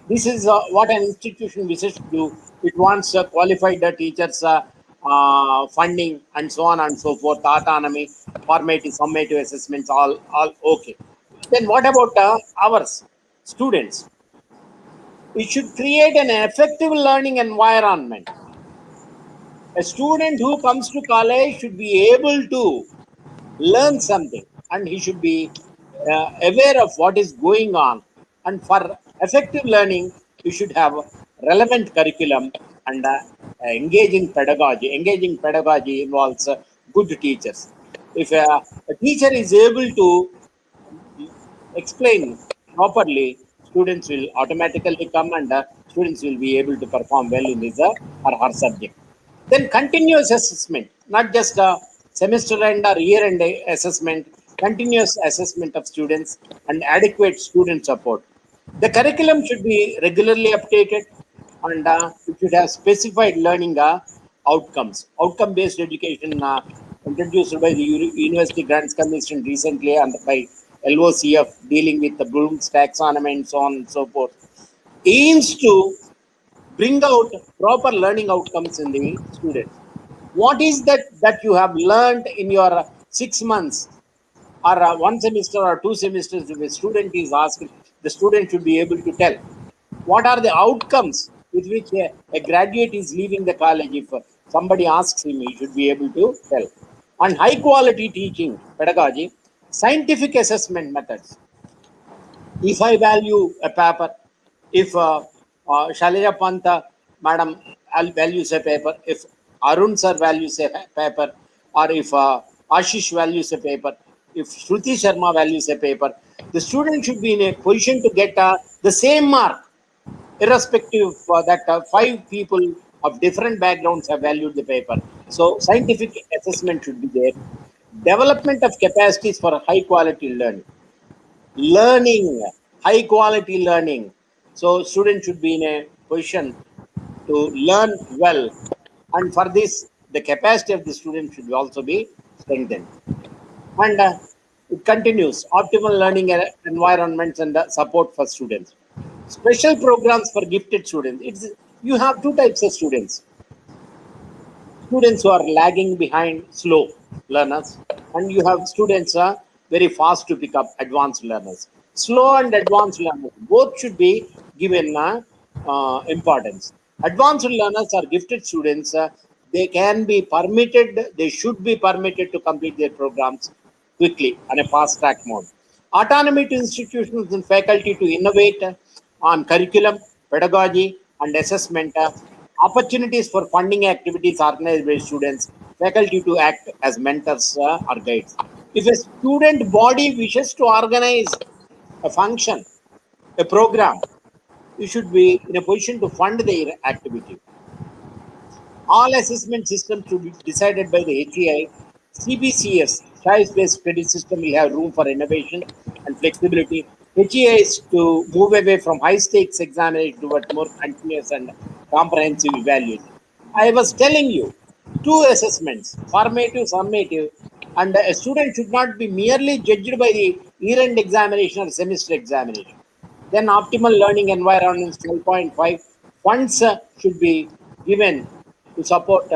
This is what an institution wishes to do. It wants qualified teachers, funding, and so on and so forth, autonomy, formative, summative assessments, all okay. Then what about ours, students? It should create an effective learning environment. A student who comes to college should be able to learn something, and he should be aware of what is going on. And for effective learning, you should have relevant curriculum and engaging pedagogy. Engaging pedagogy involves good teachers. If a teacher is able to explain properly, students will automatically come, and students will be able to perform well in his or her subject. Then continuous assessment, not just semester end or year end assessment, continuous assessment of students and adequate student support. The curriculum should be regularly updated, and it should have specified learning outcomes. Outcome-based education introduced by the University Grants Commission recently and by LOCF, dealing with the Bloom's taxonomy and so on and so forth, aims to bring out proper learning outcomes in the students. What is that you have learned in your 6 months or 1 semester or 2 semesters? If a student is asked, the student should be able to tell. What are the outcomes with which a graduate is leaving the college? If somebody asks him, he should be able to tell. And high quality teaching pedagogy, scientific assessment methods. If I value a paper, if Shailaja Panta madam values a paper, if Arun sir values a paper, or if Ashish values a paper, if Shruti Sharma values a paper, the student should be in a position to get the same mark, irrespective that 5 people of different backgrounds have valued the paper. So scientific assessment should be there. Development of capacities for high quality learning, high quality learning. So students should be in a position to learn well, and for this, the capacity of the student should also be strengthened. And it continues, optimal learning environments and support for students. Special programs for gifted students. You have 2 types of students. Students who are lagging behind, slow learners, and you have students very fast to pick up, advanced learners. Slow and advanced learners, both should be given importance. Advanced learners are gifted students. they can be permitted, they should be permitted to complete their programs quickly on a fast track mode. Autonomy to institutions and faculty to innovate on curriculum, pedagogy, and assessment. Opportunities for funding activities organized by students, faculty to act as mentors or guides. If a student body wishes to organize a function, a program, you should be in a position to fund their activity. All assessment systems to be decided by the HEI. CBCS, choice-based credit system, will have room for innovation and flexibility. HEI is to move away from high-stakes examination towards more continuous and comprehensive evaluation. I was telling you, two assessments, formative, summative, and a student should not be merely judged by the year-end examination or semester examination. Then optimal learning environments 12.5 funds should be given to support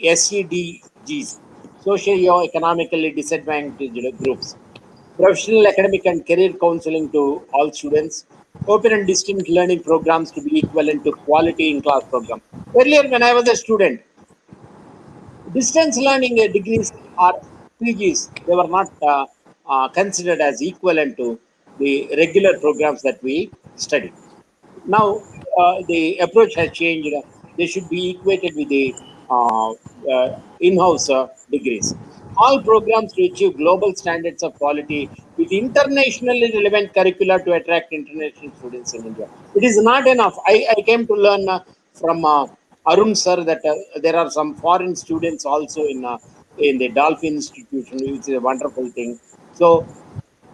SEDGs, socio-economically disadvantaged groups. Professional, academic, and career counseling to all students. Open and distinct learning programs to be equivalent to quality in class program. Earlier, when I was a student, distance learning degrees or PGs, they were not considered as equivalent to the regular programs that we study. Now, the approach has changed. They should be equated with the in-house degrees. All programs to achieve global standards of quality with internationally relevant curricula to attract international students in India. It is not enough. I came to learn from Arun sir that there are some foreign students also in the Dolphin Institution, which is a wonderful thing. So,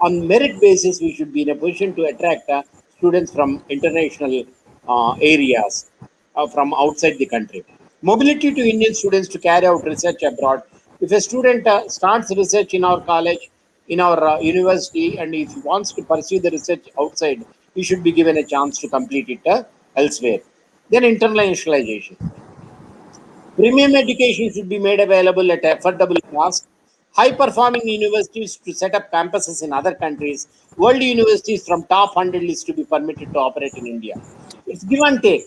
on merit basis, we should be in a position to attract students from international areas, from outside the country. Mobility to Indian students to carry out research abroad. If a student starts research in our college, in our university, and if he wants to pursue the research outside, he should be given a chance to complete it elsewhere. Then internationalization. Premium education should be made available at affordable cost. High performing universities to set up campuses in other countries. World universities from top 100 list to be permitted to operate in India. It's give and take.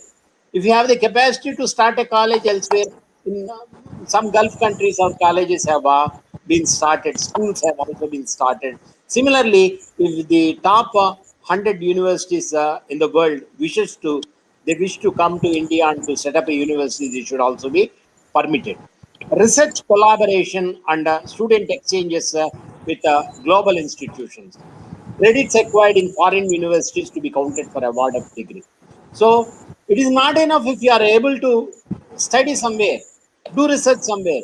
If you have the capacity to start a college elsewhere, in some Gulf countries, our colleges have been started, schools have also been started. Similarly, if the top 100 universities in the world they wish to come to India and to set up a university, they should also be permitted. Research collaboration and student exchanges with global institutions. Credits acquired in foreign universities to be counted for award of degree. So it is not enough if you are able to study somewhere, do research somewhere.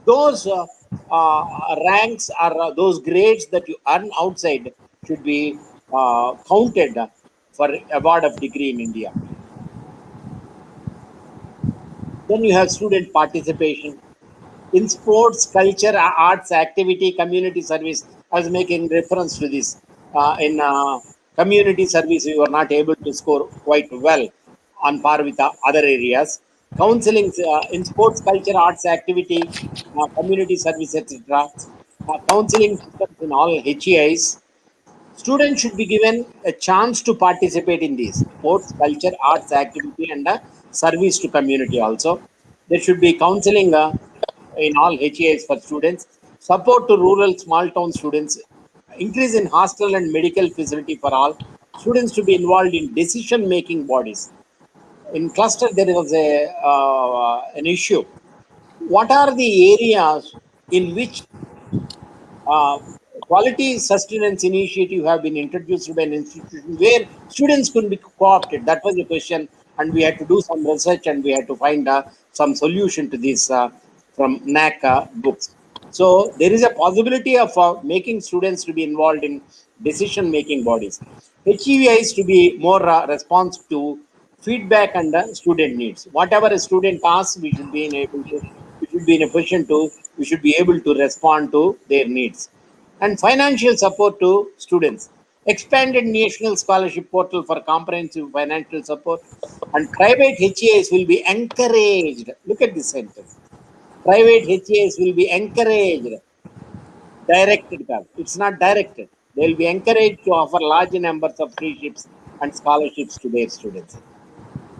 Those ranks or those grades that you earn outside should be counted for award of degree in India. Then you have student participation in sports, culture, arts, activity, community service. I was making reference to this. In community service, we were not able to score quite well on par with other areas. Counseling in sports, culture, arts, activity, community service, etc. Counseling systems in all HEIs. Students should be given a chance to participate in these sports, culture, arts, activity, and service to community also. There should be counseling in all HEIs for students, support to rural small town students, increase in hostel and medical facility for all, students to be involved in decision making bodies. In cluster, there was an issue. What are the areas in which quality sustenance initiative have been introduced by an institution where students could be co-opted? That was the question, and we had to do some research and we had to find some solution to this from NAC books. So there is a possibility of making students to be involved in decision-making bodies. HEI is to be more responsive to feedback and student needs. Whatever a student asks, we should be in a position to, we should be able to respond to their needs. And financial support to students. Expanded national scholarship portal for comprehensive financial support, and private HEIs will be encouraged. Look at this sentence. Private HEIs will be encouraged. Directed, it's not directed. They will be encouraged to offer large numbers of free ships and scholarships to their students.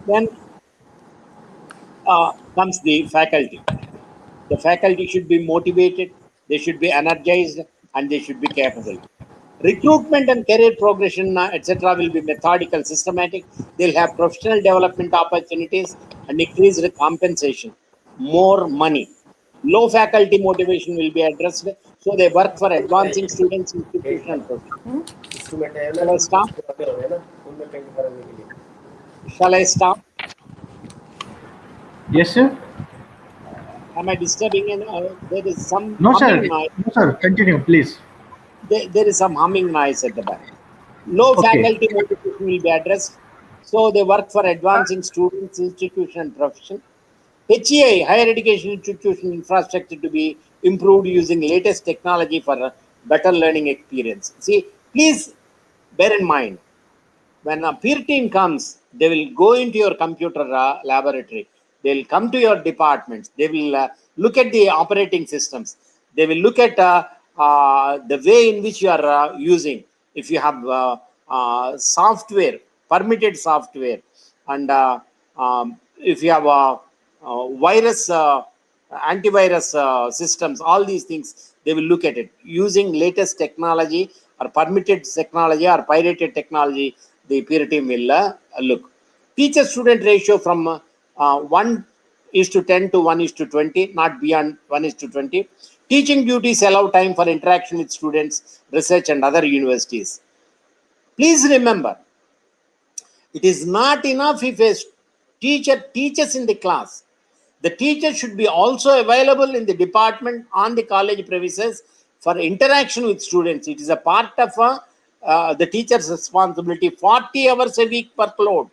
Then comes the faculty. The faculty should be motivated, they should be energized, and they should be capable. Recruitment and career progression, etc., will be methodical, systematic. They'll have professional development opportunities and increased compensation, more money. Low faculty motivation will be addressed, so they work for advancing students' institutional profession. Shall I stop? Shall I stop? Yes, sir. Am I disturbing? There is some No, sir. humming noise. No, sir. Continue, please. There is some humming noise at the back. Low Okay. faculty motivation will be addressed. So they work for advancing students, institution, and profession. HEI, higher education institution infrastructure to be improved using latest technology for a better learning experience. See, please bear in mind, when a peer team comes, they will go into your computer laboratory. They will come to your departments. They will look at the operating systems. They will look at the way in which you are using. If you have software, permitted software, and if you have virus, antivirus systems, all these things, they will look at it using latest technology or permitted technology or pirated technology. The peer team will look. Teacher student ratio from 1:10 to 1:20, not beyond 1:20. Teaching duties allow time for interaction with students, research, and other universities. Please remember, it is not enough if a teacher teaches in the class. The teacher should be also available in the department on the college premises for interaction with students. It is a part of the teacher's responsibility. 40 hours a week workload.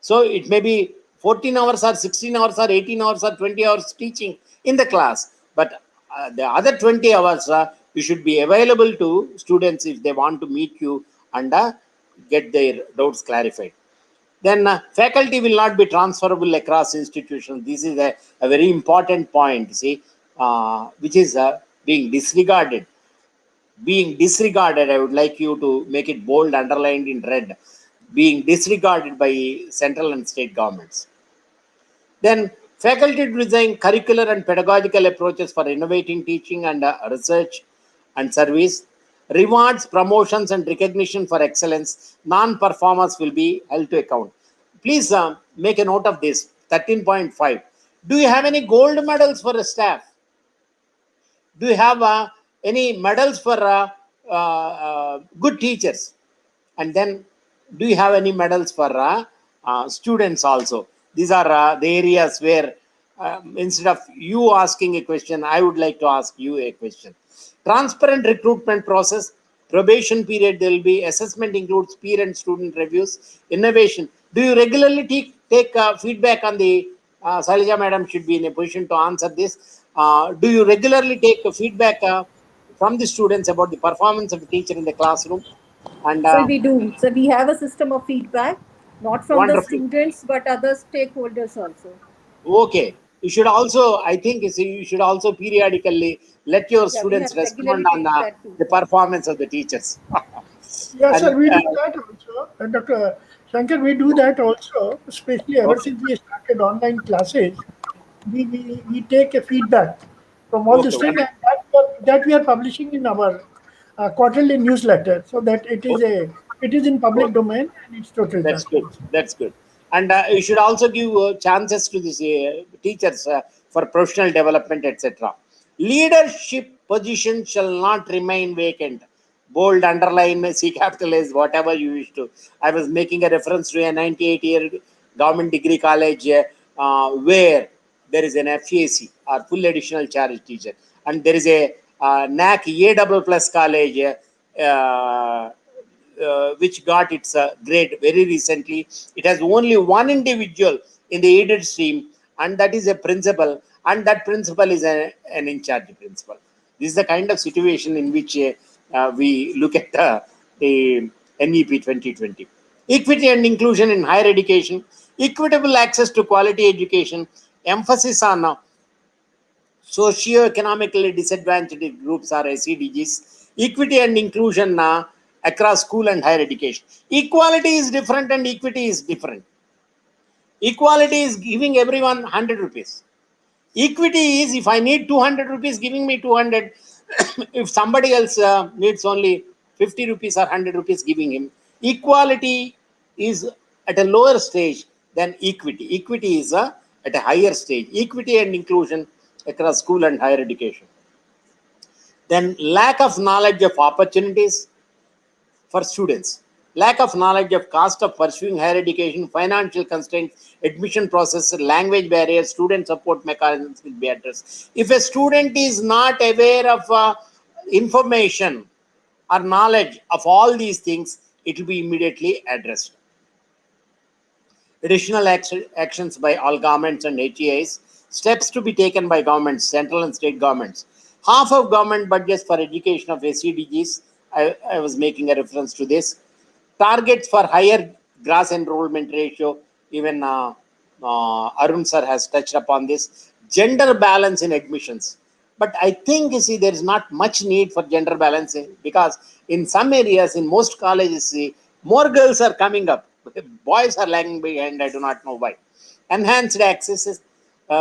So it may be 14 hours or 16 hours or 18 hours or 20 hours teaching in the class. But the other 20 hours, you should be available to students if they want to meet you and get their doubts clarified. Then faculty will not be transferable across institutions. This is a very important point, see, which is being disregarded. Being disregarded, I would like you to make it bold, underlined in red. Being disregarded by central and state governments. Then faculty to design curricular and pedagogical approaches for innovating teaching and research and service. Rewards, promotions, and recognition for excellence. Non-performers will be held to account. Please make a note of this. 13.5. Do you have any gold medals for the staff? Do you have any medals for good teachers? And then, do you have any medals for students also? These are the areas where instead of you asking a question, I would like to ask you a question. Transparent recruitment process, probation period, there will be assessment includes peer and student reviews, innovation. Do you regularly take feedback on the, Sailaja madam should be in a position to answer this. Do you regularly take feedback from the students about the performance of the teacher in the classroom? And So we do. So we have a system of feedback, not from the wonderful. students, but other stakeholders also. Okay. You should also, I think, you should also periodically let your Yeah, we students have respond regularly on take that the feedback. performance of the teachers. Yes, sir, And we do that also. Dr. Shankar, we do that also, especially ever okay, since we started online classes. We take a feedback from all the okay, students, wonderful. and that we are publishing in our quarterly newsletter, so that it is in public Okay. domain and it's total That's good. transparency. That's good. And you should also give chances to these teachers for professional development, etc. Leadership position shall not remain vacant. Bold, underline, C capitalize, whatever you wish to. I was making a reference to a 98-year government degree college where there is an FAC or full additional charge teacher, and there is a NAC A double plus college. Which got its grade very recently. It has only one individual in the aided stream, and that is a principal, and that principal is an in charge principal. This is the kind of situation in which we look at the NEP 2020. Equity and inclusion in higher education, equitable access to quality education, emphasis on socio-economically disadvantaged groups are SEDGs, equity and inclusion across school and higher education. Equality is different and equity is different. Equality is giving everyone 100 rupees. Equity is if I need 200 rupees, giving me 200. If somebody else needs only 50 rupees or 100 rupees, giving him. Equality is at a lower stage than equity. Equity is at a higher stage. Equity and inclusion across school and higher education. Then lack of knowledge of opportunities for students. Lack of knowledge of cost of pursuing higher education, financial constraints, admission process, language barriers, student support mechanisms will be addressed. If a student is not aware of information or knowledge of all these things, it will be immediately addressed. Additional actions by all governments and HEIs, steps to be taken by governments, central and state governments. Half of government budgets for education of SCDGs, I was making a reference to this. Targets for higher gross enrollment ratio, even Arun sir has touched upon this. Gender balance in admissions. But I think, you see, there is not much need for gender balancing, because in some areas, in most colleges, see, more girls are coming up. Boys are lagging behind. I do not know why. Enhanced access,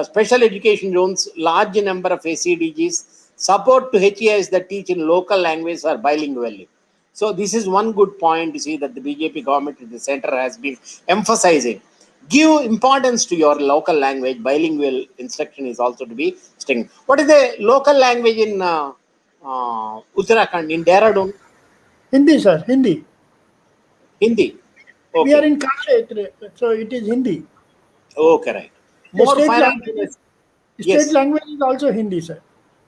special education zones, large number of SCDGs, support to HEIs that teach in local language or bilingually. So this is one good point to see that the BJP government in the center has been emphasizing. Give importance to your local language. Bilingual instruction is also to be sting. What is the local language in Uttarakhand, in Dehradun? Hindi, sir, Hindi. Hindi. We are Okay. in Kashetra, so it is Hindi. Okay, right. The More state financial. language, Yes. language is also Hindi, sir.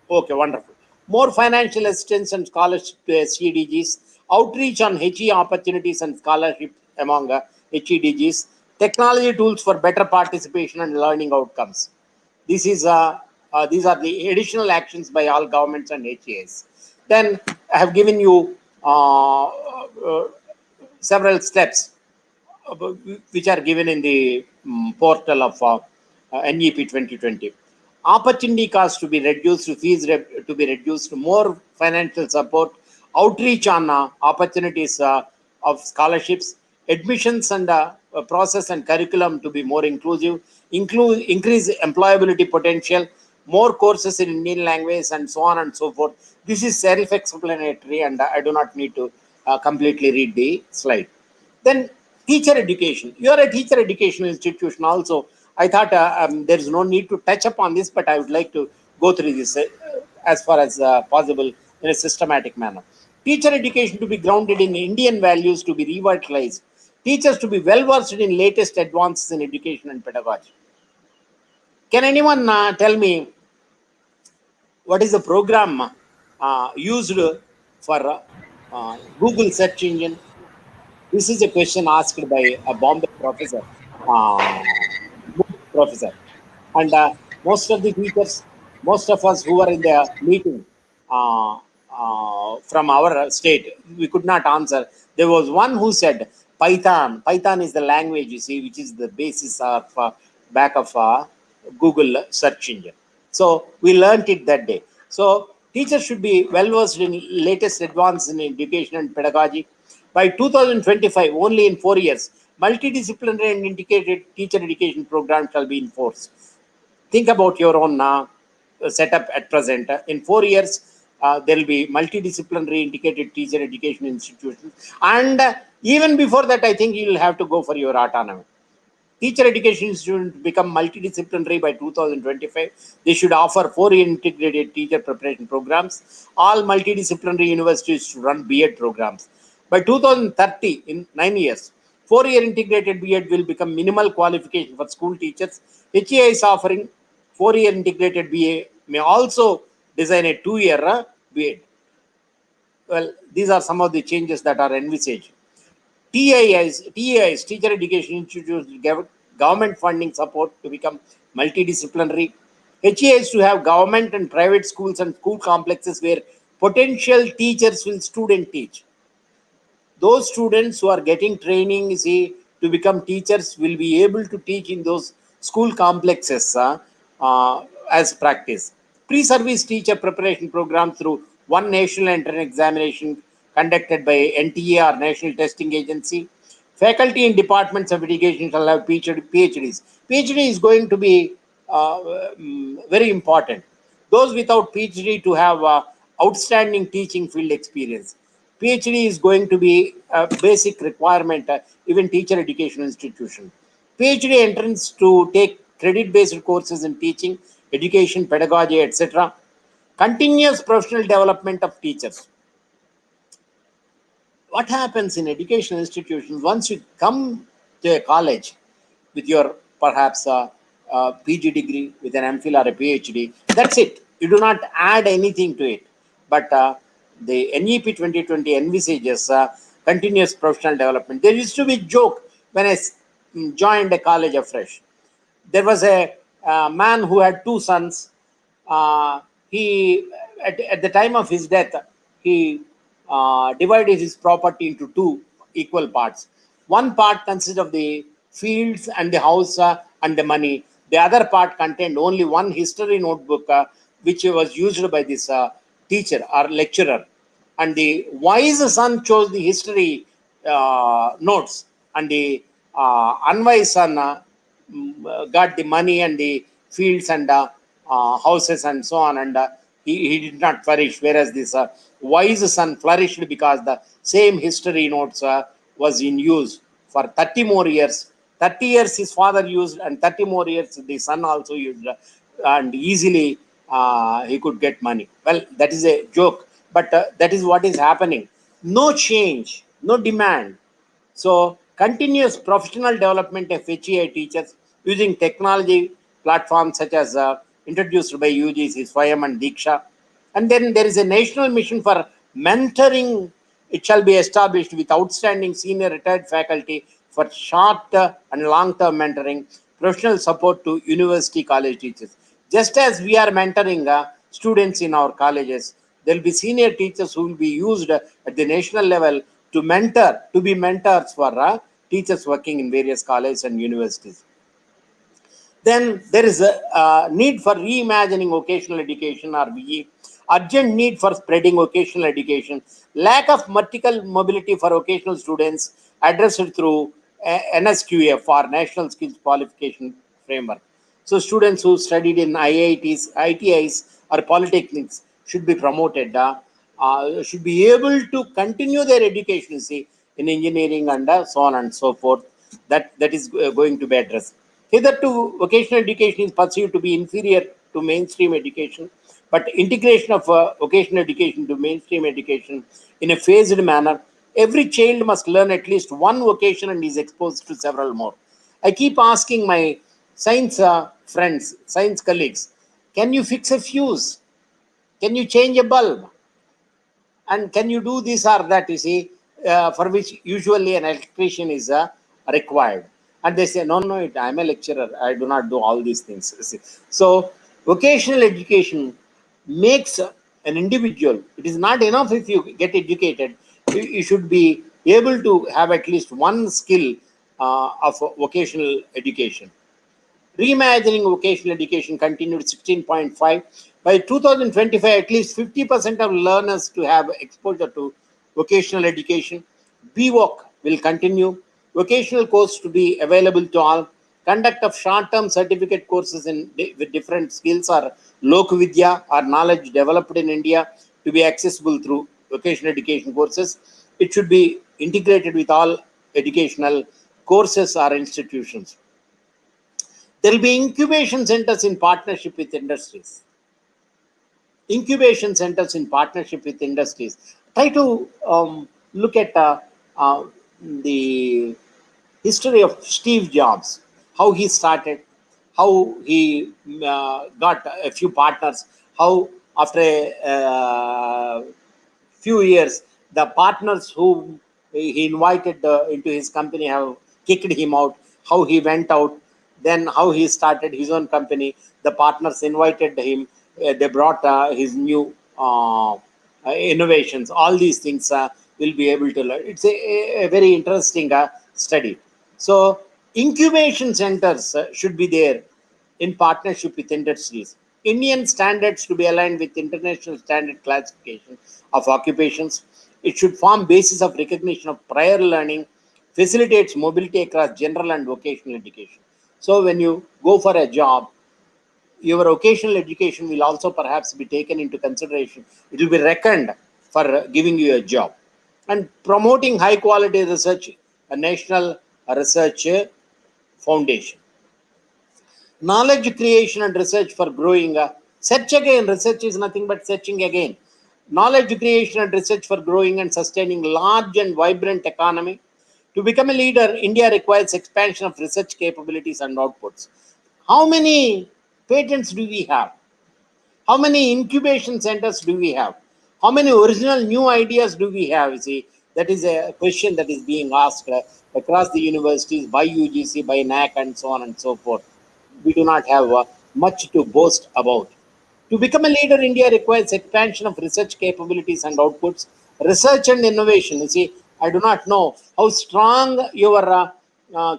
Okay, wonderful. More financial assistance and scholarship to SCDGs, outreach on HE opportunities and scholarship among HEDGs, technology tools for better participation and learning outcomes. These are the additional actions by all governments and HEs. Then I have given you several steps which are given in the portal of NEP 2020. Opportunity cost to be reduced, fees to be reduced, more financial support, outreach on opportunities of scholarships, admissions and process and curriculum to be more inclusive, increase employability potential, more courses in Indian language, and so on and so forth. This is self-explanatory, and I do not need to completely read the slide. Then teacher education. You are a teacher education institution also. I thought there is no need to touch upon this, but I would like to go through this as far as possible in a systematic manner. Teacher education to be grounded in Indian values, to be revitalized. Teachers to be well versed in latest advances in education and pedagogy. Can anyone tell me what is the program used for Google search engine? This is a question asked by a Bombay professor, uh, professor, and most of the teachers, most of us who were in the meeting from our state, we could not answer. There was one who said Python. Python is the language, you see, which is the basis of back of Google search engine. So we learned it that day. So teachers should be well versed in latest advances in education and pedagogy. By 2025, only in 4 years, multidisciplinary and integrated teacher education program shall be enforced. Think about your own setup at present. In 4 years, there will be multidisciplinary integrated teacher education institutions. And even before that, I think you will have to go for your autonomy. Teacher education institutions become multidisciplinary by 2025. They should offer 4-year integrated teacher preparation programs. All multidisciplinary universities should run B.Ed programs. By 2030, in 9 years, 4-year integrated B.Ed will become minimal qualification for school teachers. HEI is offering 4-year integrated BA may also design a 2-year B.Ed. Well, these are some of the changes that are envisaged. TEIs, Teacher Education Institutes, give government funding support to become multidisciplinary. HEIs to have government and private schools and school complexes where potential teachers will student teach. Those students who are getting training, see, to become teachers will be able to teach in those school complexes as practice. Pre-service teacher preparation program through one national entrance examination conducted by NTA or National Testing Agency. Faculty in departments of education shall have PhDs. PhD is going to be very important. Those without PhD to have outstanding teaching field experience. PhD is going to be a basic requirement, even teacher education institution. PhD entrance to take credit-based courses in teaching, education, pedagogy, etc. Continuous professional development of teachers. What happens in educational institutions once you come to a college with your perhaps PG degree with an MPhil or a PhD, that's it. You do not add anything to it. But the NEP 2020 envisages continuous professional development. There used to be a joke when I joined a college afresh. There was a man who had two sons. He at the time of his death, he divided his property into two equal parts. One part consisted of the fields and the house and the money. The other part contained only one history notebook, which was used by this teacher or lecturer. And the wise son chose the history notes, and the unwise son got the money and the fields and houses and so on, and he did not flourish, whereas this wise son flourished because the same history notes was in use for 30 more years. 30 years his father used, and 30 more years the son also used, and easily he could get money. Well, that is a joke, but that is what is happening. No change, no demand. So continuous professional development of HEI teachers using technology platforms such as introduced by UGC, Swayam and Diksha. And then there is a national mission for mentoring. It shall be established with outstanding senior retired faculty for short and long-term mentoring, professional support to university college teachers. Just as we are mentoring students in our colleges, there will be senior teachers who will be used at the national level to mentor, to be mentors for teachers working in various colleges and universities. Then there is a need for reimagining vocational education, or VE, urgent need for spreading vocational education, lack of vertical mobility for vocational students addressed through NSQF, or National Skills Qualification Framework. So students who studied in IITs, ITIs or polytechnics should be promoted, should be able to continue their education, see, in engineering and so on and so forth. That is going to be addressed. Hitherto, vocational education is perceived to be inferior to mainstream education, but integration of vocational education to mainstream education in a phased manner, every child must learn at least one vocation and is exposed to several more. I keep asking my science friends, science colleagues, can you fix a fuse? Can you change a bulb? And can you do this or that, you see, for which usually an electrician is required. And they say, no, I'm a lecturer, I do not do all these things. So vocational education makes an individual, it is not enough if you get educated, you should be able to have at least one skill of vocational education. Reimagining vocational education continued 16.5. By 2025, at least 50% of learners to have exposure to vocational education. BVOC will continue. Vocational course to be available to all. Conduct of short-term certificate courses with different skills or Lokvidya, or knowledge developed in India, to be accessible through vocational education courses. It should be integrated with all educational courses or institutions. There will be incubation centers in partnership with industries. Incubation centers in partnership with industries. Try to look at the history of Steve Jobs, how he started, how he got a few partners, how after a few years, the partners who he invited into his company have kicked him out, how he went out, then how he started his own company. The partners invited him, they brought his new innovations. All these things will be able to learn. It's a very interesting study. So incubation centers should be there in partnership with industries. Indian standards to be aligned with international standard classification of occupations. It should form basis of recognition of prior learning facilitates mobility across general and vocational education. So when you go for a job, your vocational education will also perhaps be taken into consideration. It will be reckoned for giving you a job. And promoting high quality research, a national research foundation. Knowledge creation and research for growing. Search again. Research is nothing but searching again. Knowledge creation and research for growing and sustaining large and vibrant economy. To become a leader, India requires expansion of research capabilities and outputs. How many patents do we have? How many incubation centers do we have? How many original new ideas do we have? You see, that is a question that is being asked across the universities by UGC, by NAC, and so on and so forth. We do not have much to boast about. To become a leader, India requires expansion of research capabilities and outputs, research and innovation. You see, I do not know how strong your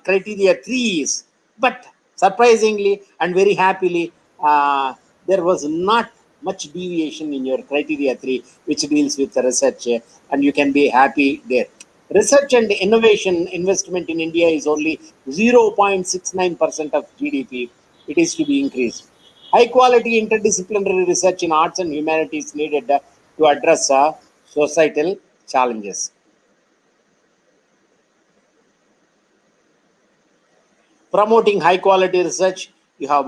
criteria 3 is, but surprisingly and very happily, there was not much deviation in your criteria 3, which deals with the research, and you can be happy there. Research and innovation investment in India is only 0.69% of GDP. It is to be increased. High quality interdisciplinary research in arts and humanities needed to address societal challenges. Promoting high quality research, we have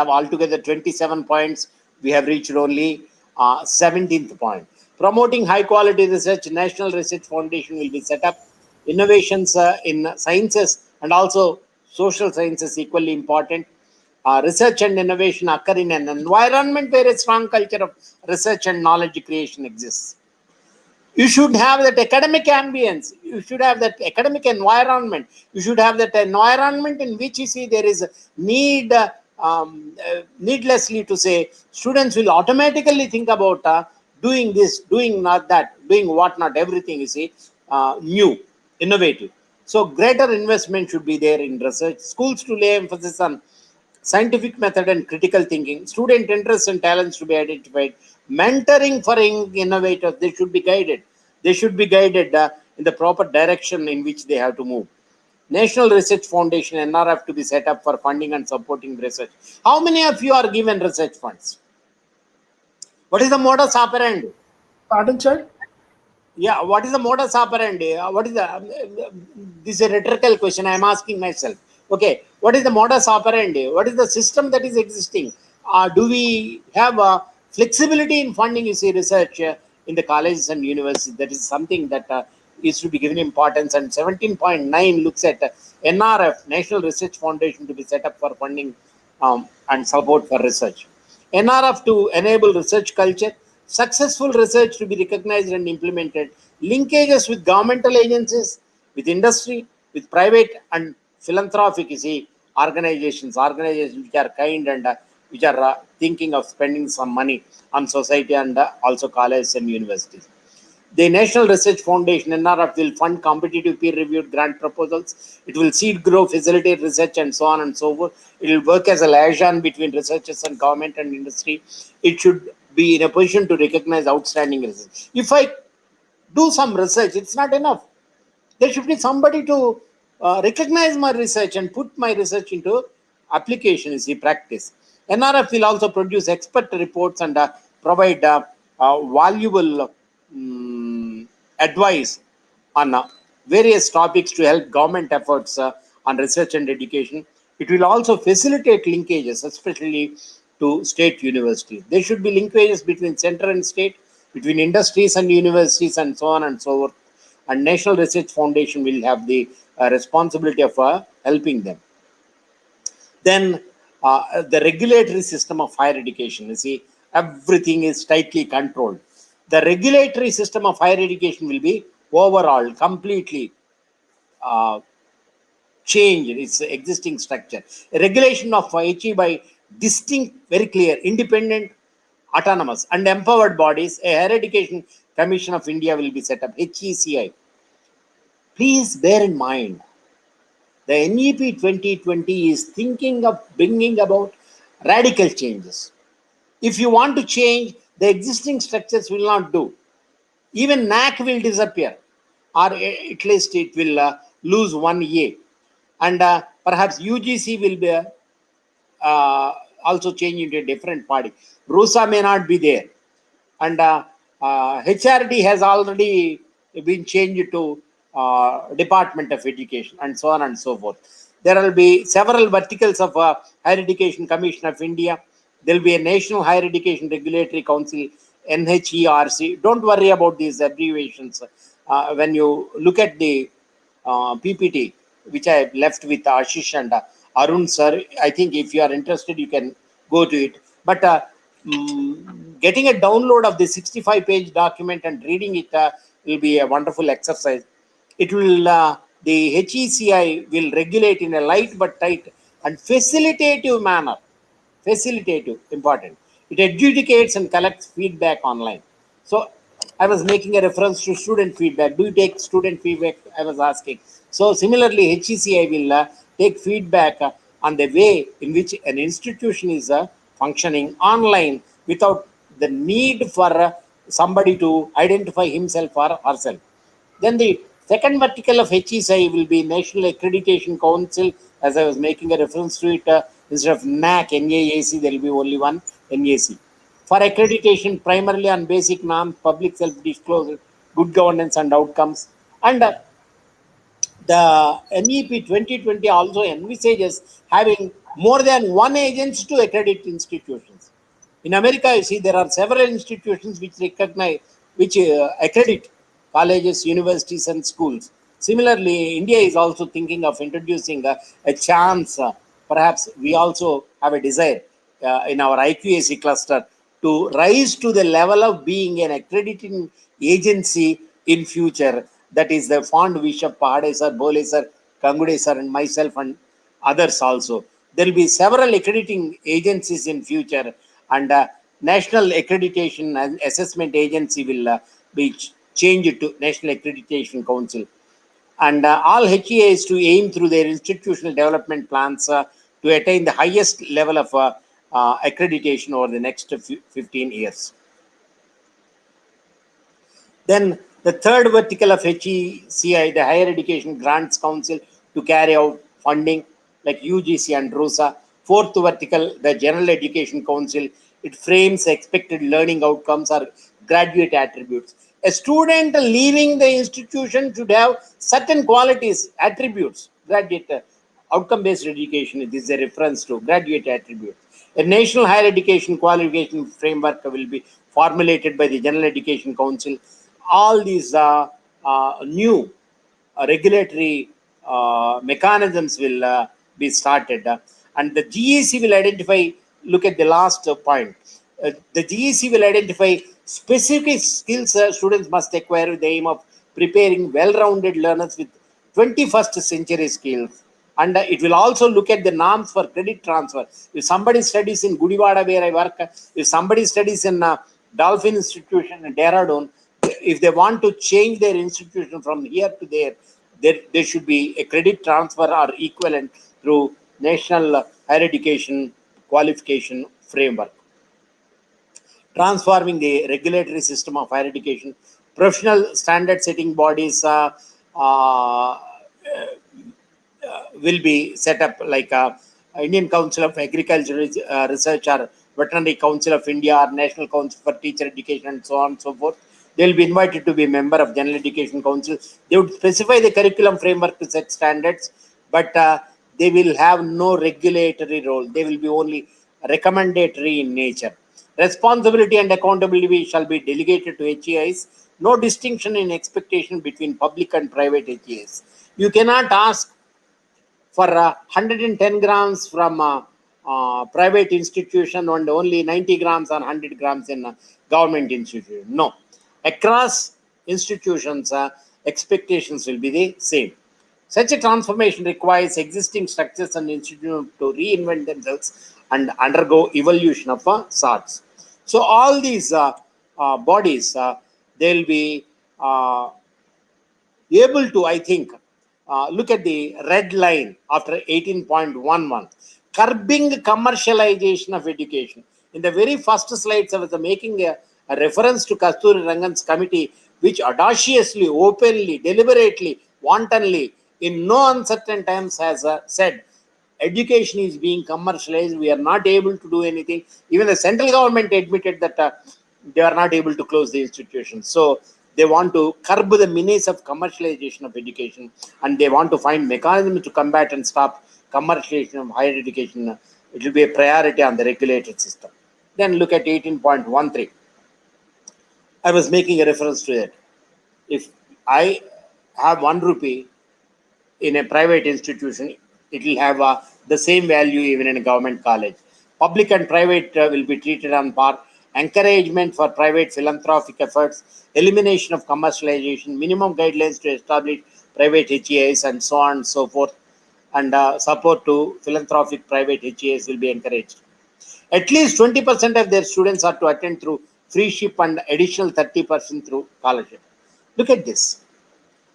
altogether 27 points. We have reached only 17th point. Promoting high quality research, National Research Foundation will be set up. Innovations in sciences and also social sciences equally important. Research and innovation occur in an environment where a strong culture of research and knowledge creation exists. You should have that academic ambience. You should have that academic environment. You should have that environment in which you see there is a need, needlessly to say, students will automatically think about doing this, doing not that, doing what not, everything you see, new, innovative. So greater investment should be there in research. Schools to lay emphasis on scientific method and critical thinking. Student interests and talents to be identified. Mentoring for innovators, they should be guided. They should be guided in the proper direction in which they have to move. National Research Foundation, NRF, to be set up for funding and supporting research. How many of you are given research funds? What is the modus operandi? Pardon, sir? Yeah, what is the modus operandi? What is the this is a rhetorical question I am asking myself. Okay, what is the modus operandi? What is the system that is existing? Do we have flexibility in funding, you see, research in the colleges and universities? That is something that is to be given importance. And 17.9 looks at NRF, National Research Foundation, to be set up for funding and support for research. NRF to enable research culture, successful research to be recognized and implemented, linkages with governmental agencies, with industry, with private and philanthropic, you see, organizations which are kind and which are thinking of spending some money on society and also colleges and universities. The National Research Foundation, NRF, will fund competitive peer-reviewed grant proposals. It will seed, grow, facilitate research, and so on and so forth. It will work as a liaison between researchers and government and industry. It should be in a position to recognize outstanding research. If I do some research, it's not enough. There should be somebody to recognize my research and put my research into application, is the practice. NRF will also produce expert reports and provide valuable advice on various topics to help government efforts on research and education. It will also facilitate linkages, especially to state universities. There should be linkages between center and state, between industries and universities, and so on and so forth. And National Research Foundation will have the responsibility of helping them. Then the regulatory system of higher education, you see, everything is tightly controlled. The regulatory system of higher education will be overall completely change its existing structure. A regulation of HE by distinct, very clear, independent, autonomous and empowered bodies. A Higher Education Commission of India will be set up, HECI. Please bear in mind, the NEP 2020 is thinking of bringing about radical changes. If you want to change, the existing structures will not do. Even NAC will disappear. or at least it will lose 1 year. And perhaps UGC will be also change into a different party. RUSA may not be there. And HRD has already been changed to Department of Education, and so on and so forth. There will be several verticals of Higher Education Commission of India. There will be a National Higher Education Regulatory Council, NHERC. Don't worry about these abbreviations. When you look at the PPT, which I left with Ashish and Arun sir, I think if you are interested, you can go to it. But getting a download of the 65-page document and reading it will be a wonderful exercise. It will, the HECI will regulate in a light but tight and facilitative manner. Facilitative, important. It adjudicates and collects feedback online. So I was making a reference to student feedback. Do you take student feedback? I was asking. So similarly, HECI will take feedback on the way in which an institution is functioning online without the need for somebody to identify himself or herself. Then the second vertical of HECI will be National Accreditation Council, as I was making a reference to it. Instead of NAC, NAAC, there will be only one NAC. For accreditation, primarily on basic norms, public self-disclosure, good governance and outcomes. And the NEP 2020 also envisages having more than one agency to accredit institutions. In America, you see, there are several institutions which recognize, which accredit colleges, universities, and schools. Similarly, India is also thinking of introducing a chance. Perhaps we also have a desire in our IQAC cluster to rise to the level of being an accrediting agency in future. That is the fond wish of Pahade sir, Bole sir, Kangude sir, and myself and others also. There will be several accrediting agencies in future, and National Accreditation and Assessment Agency will be changed to National Accreditation Council. And all HEAs to aim through their institutional development plans to attain the highest level of accreditation over the next 15 years. Then the third vertical of HECI, the Higher Education Grants Council, to carry out funding like UGC and RUSA. Fourth vertical, the General Education Council, it frames expected learning outcomes or graduate attributes. A student leaving the institution should have certain qualities, attributes, graduate outcome-based education. This is a reference to graduate attributes. A national higher education qualification framework will be formulated by the General Education Council. All these new regulatory mechanisms will be started, and the GEC will identify, look at the last point, the GEC will identify specific skills students must acquire with the aim of preparing well-rounded learners with 21st century skills. And it will also look at the norms for credit transfer. If somebody studies in Gudivada, where I work, if somebody studies in Dolphin Institution in Dehradun, if they want to change their institution from here to there should be a credit transfer or equivalent through National Higher Education Qualification Framework. Transforming the regulatory system of higher education, professional standard setting bodies will be set up, like Indian Council of Agricultural Research or Veterinary Council of India or National Council for Teacher Education and so on and so forth. They will be invited to be a member of General Education Council. They would specify the curriculum framework to set standards, but they will have no regulatory role. They will be only recommendatory in nature. Responsibility and accountability shall be delegated to HEIs. No distinction in expectation between public and private HEIs. You cannot ask for 110 grams from a private institution and only 90 grams or 100 grams in a government institution. No. Across institutions, expectations will be the same. Such a transformation requires existing structures and institutions to reinvent themselves and undergo evolution of sorts. So all these bodies, they'll be able to, I think, look at the red line after 18.11, curbing commercialization of education. In the very first slides, I was making a reference to Kasturi Rangan's committee, which audaciously, openly, deliberately, wantonly, in no uncertain times has said, education is being commercialized, we are not able to do anything. Even the central government admitted that they are not able to close the institutions. So they want to curb the menace of commercialization of education, and they want to find mechanisms to combat and stop commercialization of higher education. It will be a priority on the regulated system. Then look at 18.13. I was making a reference to it. If I have 1 rupee in a private institution, it will have the same value even in a government college. Public and private will be treated on par. Encouragement for private philanthropic efforts, elimination of commercialization, minimum guidelines to establish private HEIs, and so on and so forth. And support to philanthropic private HEIs will be encouraged. At least 20% of their students are to attend through free ship and additional 30% through scholarship. Look at this.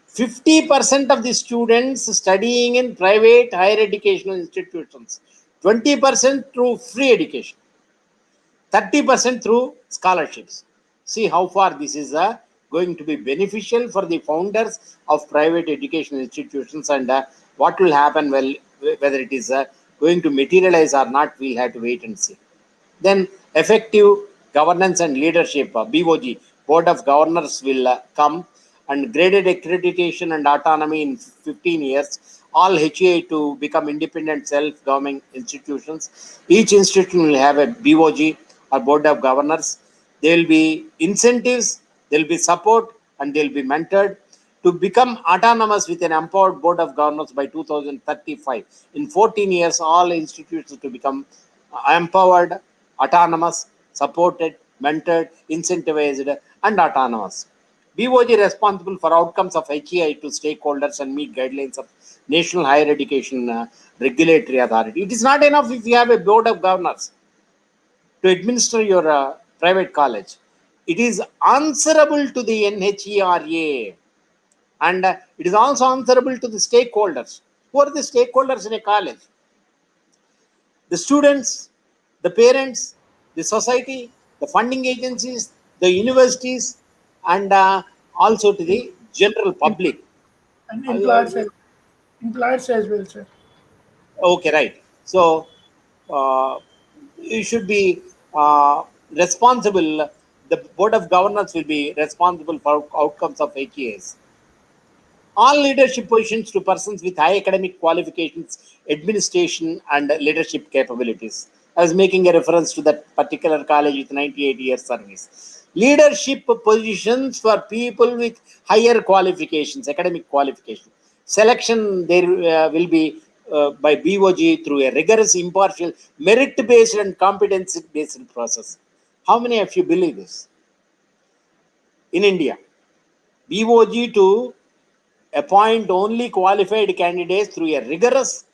50% of the students studying in private higher educational institutions, 20% through free education, 30% through scholarships. See how far this is going to be beneficial for the founders of private educational institutions, and what will happen, well, whether it is going to materialize or not, we'll have to wait and see. Then effective governance and leadership, BOG, Board of Governors will come, and graded accreditation and autonomy in 15 years, all HEI to become independent self-governing institutions. Each institution will have a BOG or Board of Governors. There will be incentives, there will be support, and they will be mentored to become autonomous with an empowered Board of Governors by 2035. In 14 years, all institutions to become empowered, autonomous, supported, mentored, incentivized, and autonomous. BOG responsible for outcomes of HEI to stakeholders and meet guidelines of National Higher Education Regulatory Authority. It is not enough if you have a Board of Governors to administer your private college. It is answerable to the NHERA, and it is also answerable to the stakeholders. Who are the stakeholders in a college? The students, the parents, the society, the funding agencies, the universities, and also to the general public. And Uh, employers as well, sir. Okay, right. So you should be responsible. The Board of Governors will be responsible for outcomes of HES. All leadership positions to persons with high academic qualifications, administration, and leadership capabilities. I was making a reference to that particular college with 98 years service. Leadership positions for people with higher qualifications, academic qualifications. Selection there will be by BOG through a rigorous, impartial, merit-based and competency-based process. How many of you believe this? In India, BOG to appoint only qualified candidates through a rigorous,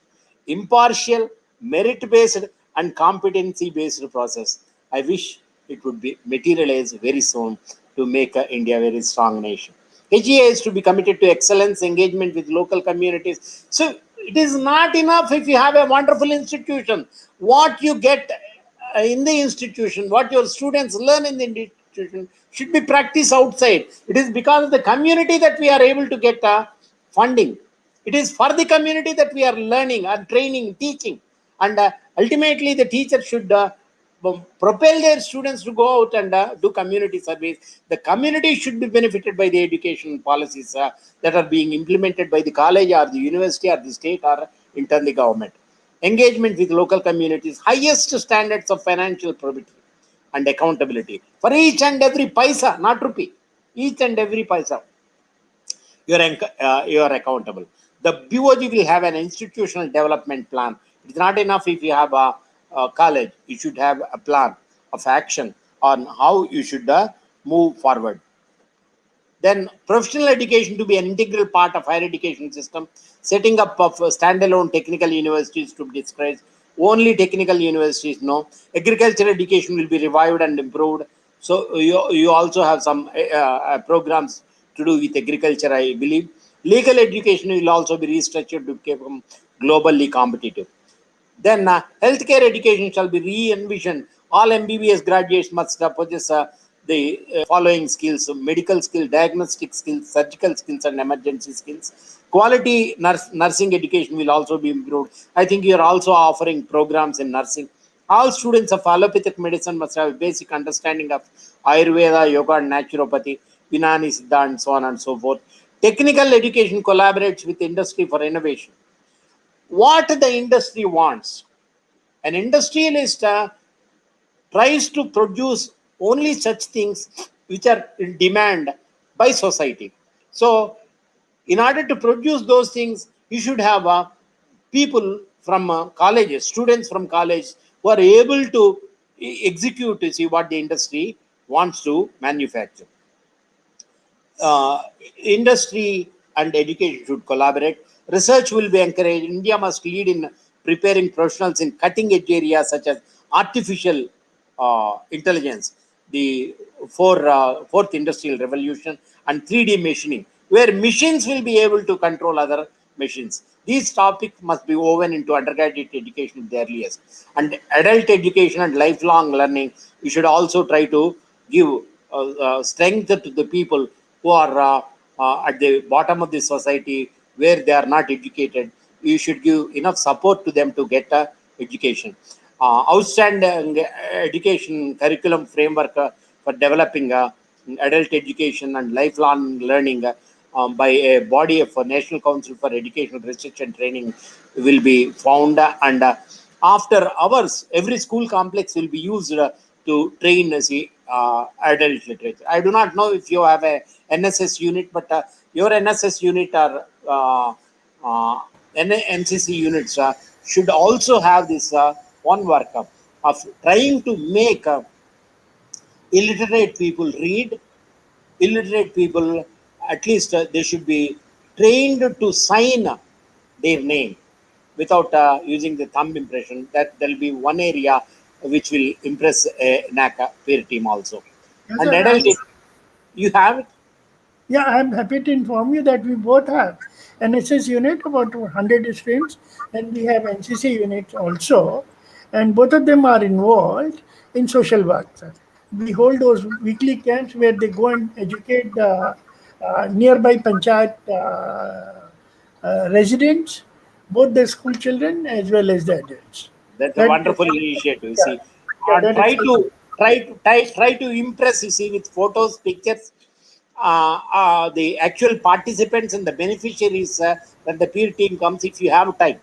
impartial, merit-based and competency-based process. I wish it would be materialized very soon to make India a very strong nation. HEI is to be committed to excellence, engagement with local communities. So it is not enough if you have a wonderful institution. What you get in the institution, what your students learn in the institution should be practiced outside. It is because of the community that we are able to get funding. It is for the community that we are learning and training, teaching. And ultimately, the teacher should propel their students to go out and do community service. The community should be benefited by the education policies that are being implemented by the college or the university or the state or internally government. Engagement with local communities, highest standards of financial probity and accountability for each and every paisa, not rupee, each and every paisa. You are accountable. The BOG will have an institutional development plan. It's not enough if you have a college. You should have a plan of action on how you should move forward. Then professional education to be an integral part of higher education system. Setting up of standalone technical universities to be discouraged. Only technical universities, no. Agricultural education will be revived and improved. So you also have some programs to do with agriculture, I believe. Legal education will also be restructured to become globally competitive. Then healthcare education shall be re-envisioned. All MBBS graduates must possess the following skills: medical skill, diagnostic skills, surgical skills, and emergency skills. Quality nursing education will also be improved. I think you are also offering programs in nursing. All students of allopathic medicine must have a basic understanding of Ayurveda, yoga, and naturopathy, Unani, Siddha, and so on and so forth. Technical education collaborates with industry for innovation. What the industry wants. An industrialist tries to produce only such things which are in demand by society. So, in order to produce those things, you should have people from colleges, students from college who are able to execute to see what the industry wants to manufacture. Industry and education should collaborate. Research will be encouraged. India must lead in preparing professionals in cutting edge areas such as artificial intelligence, the fourth industrial revolution, and 3D machining, where machines will be able to control other machines. These topics must be woven into undergraduate education at the earliest. And adult education and lifelong learning, you should also try to give strength to the people who are at the bottom of the society where they are not educated. You should give enough support to them to get education. Outstanding education curriculum framework for developing adult education and lifelong learning by a body of National Council for Educational Research and Training will be found, and after hours, every school complex will be used to train the adult literature. I do not know if you have a NSS unit, but your NSS unit or NCC units should also have this one workup of trying to make illiterate people read. Illiterate people, at least they should be trained to sign their name without using the thumb impression. That there will be one area which will impress a NACA peer team also. Yes, And sir, adult, you have it. yeah, I'm happy to inform you that we both have NSS unit, about 100 students, and we have NCC unit also, and both of them are involved in social work, sir. We hold those weekly camps where they go and educate the nearby panchayat residents, both the school children as well as the adults. That's a That, wonderful initiative. You yeah, see, yeah, that try is to try to impress. You see, with photos, pictures, the actual participants and the beneficiaries when the peer team comes. If you have time,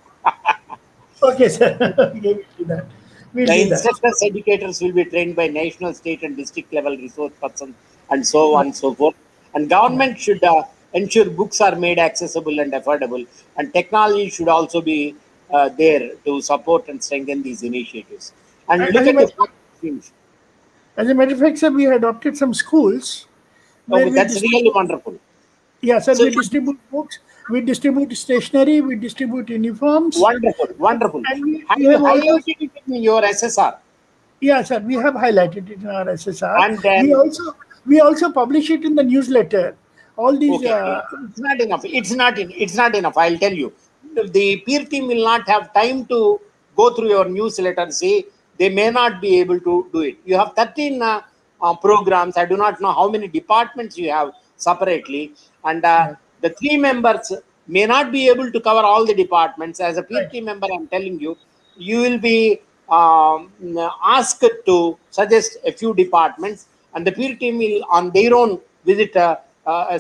okay, sir. Okay, we'll do that. We'll the do that. instructors, educators will be trained by national, state, and district level resource persons, and so on and so forth. And government should ensure books are made accessible and affordable, and technology should also be there to support and strengthen these initiatives. And As look a at the matter, things. as a matter of fact, sir, we adopted some schools where Okay, we that's really distribute. wonderful. Yeah, sir, So we distribute books, we distribute stationery, we distribute uniforms, wonderful, wonderful. and Have we you have also. highlighted it in your SSR? Yeah, sir, we have highlighted it in our SSR. And then, We also publish it in the newsletter. All these. okay, it's not enough. It's not enough. I'll tell you. The peer team will not have time to go through your newsletter. See, they may not be able to do it. You have 13 programs. I do not know how many departments you have separately, and Right, the three members may not be able to cover all the departments. As a peer right, team member, I'm telling you, you will be asked to suggest a few departments, and the peer team will, on their own, visit a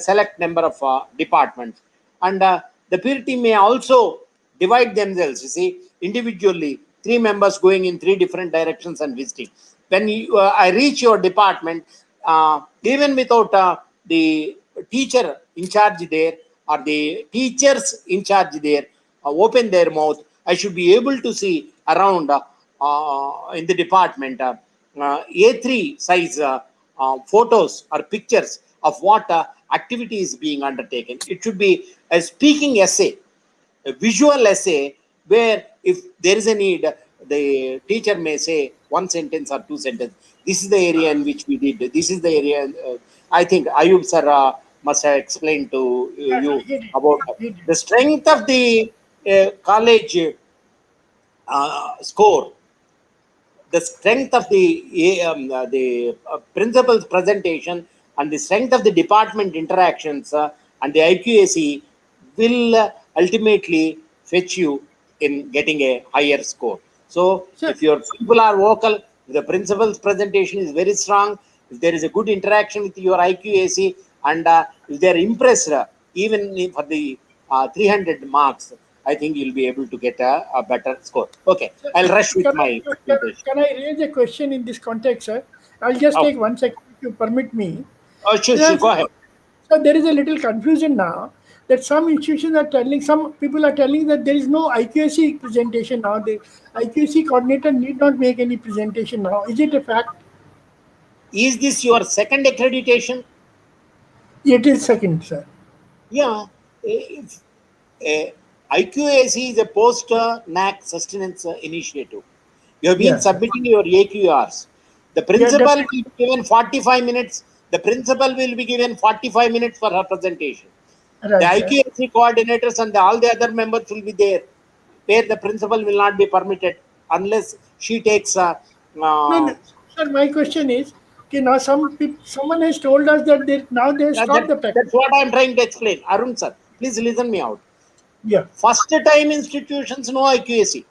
select number of departments. And the peer team may also divide themselves, you see, individually, three members going in three different directions and visiting. When I reach your department, even without the teacher in charge there or the teachers in charge there, open their mouth, I should be able to see around in the department A3 size photos or pictures of what activity is being undertaken. It should be a speaking essay, a visual essay, where if there is a need, the teacher may say one sentence or two sentences. This is the area in which we did. This is the area. I think Ayub sir must have explained to yeah, you sir, he did. about He did. the strength of the college score. the strength of the principal's presentation and the strength of the department interactions and the IQAC will ultimately fetch you in getting a higher score. So Sir. if your people are vocal, if the principal's presentation is very strong, if there is a good interaction with your IQAC, and if they are impressed, even for the 300 marks, I think you'll be able to get a better score. Okay, I'll rush with my presentation. Can I raise a question in this context, sir? I'll just Oh, take 1 second if you permit me. sure, Yes, go ahead. so there is a little confusion now that some institutions are telling, some people are telling that there is no IQAC presentation now. The IQAC coordinator need not make any presentation now. Is it a fact? Is this your second accreditation? It is second, sir. Yeah. If, IQAC is a post NAC sustenance initiative. You have been Yes, sir. submitting your AQRs. The Yeah, principal will definitely. be given 45 minutes. The principal will be given 45 minutes for her presentation. The Right, sir. IQAC coordinators and all the other members will be there, where the principal will not be permitted unless she takes No, no, sir. My question is, okay, now someone has told us that they have stopped the practice. that's what I'm trying to explain. Arun sir, please listen me out. Yeah. First time institutions, no IQAC.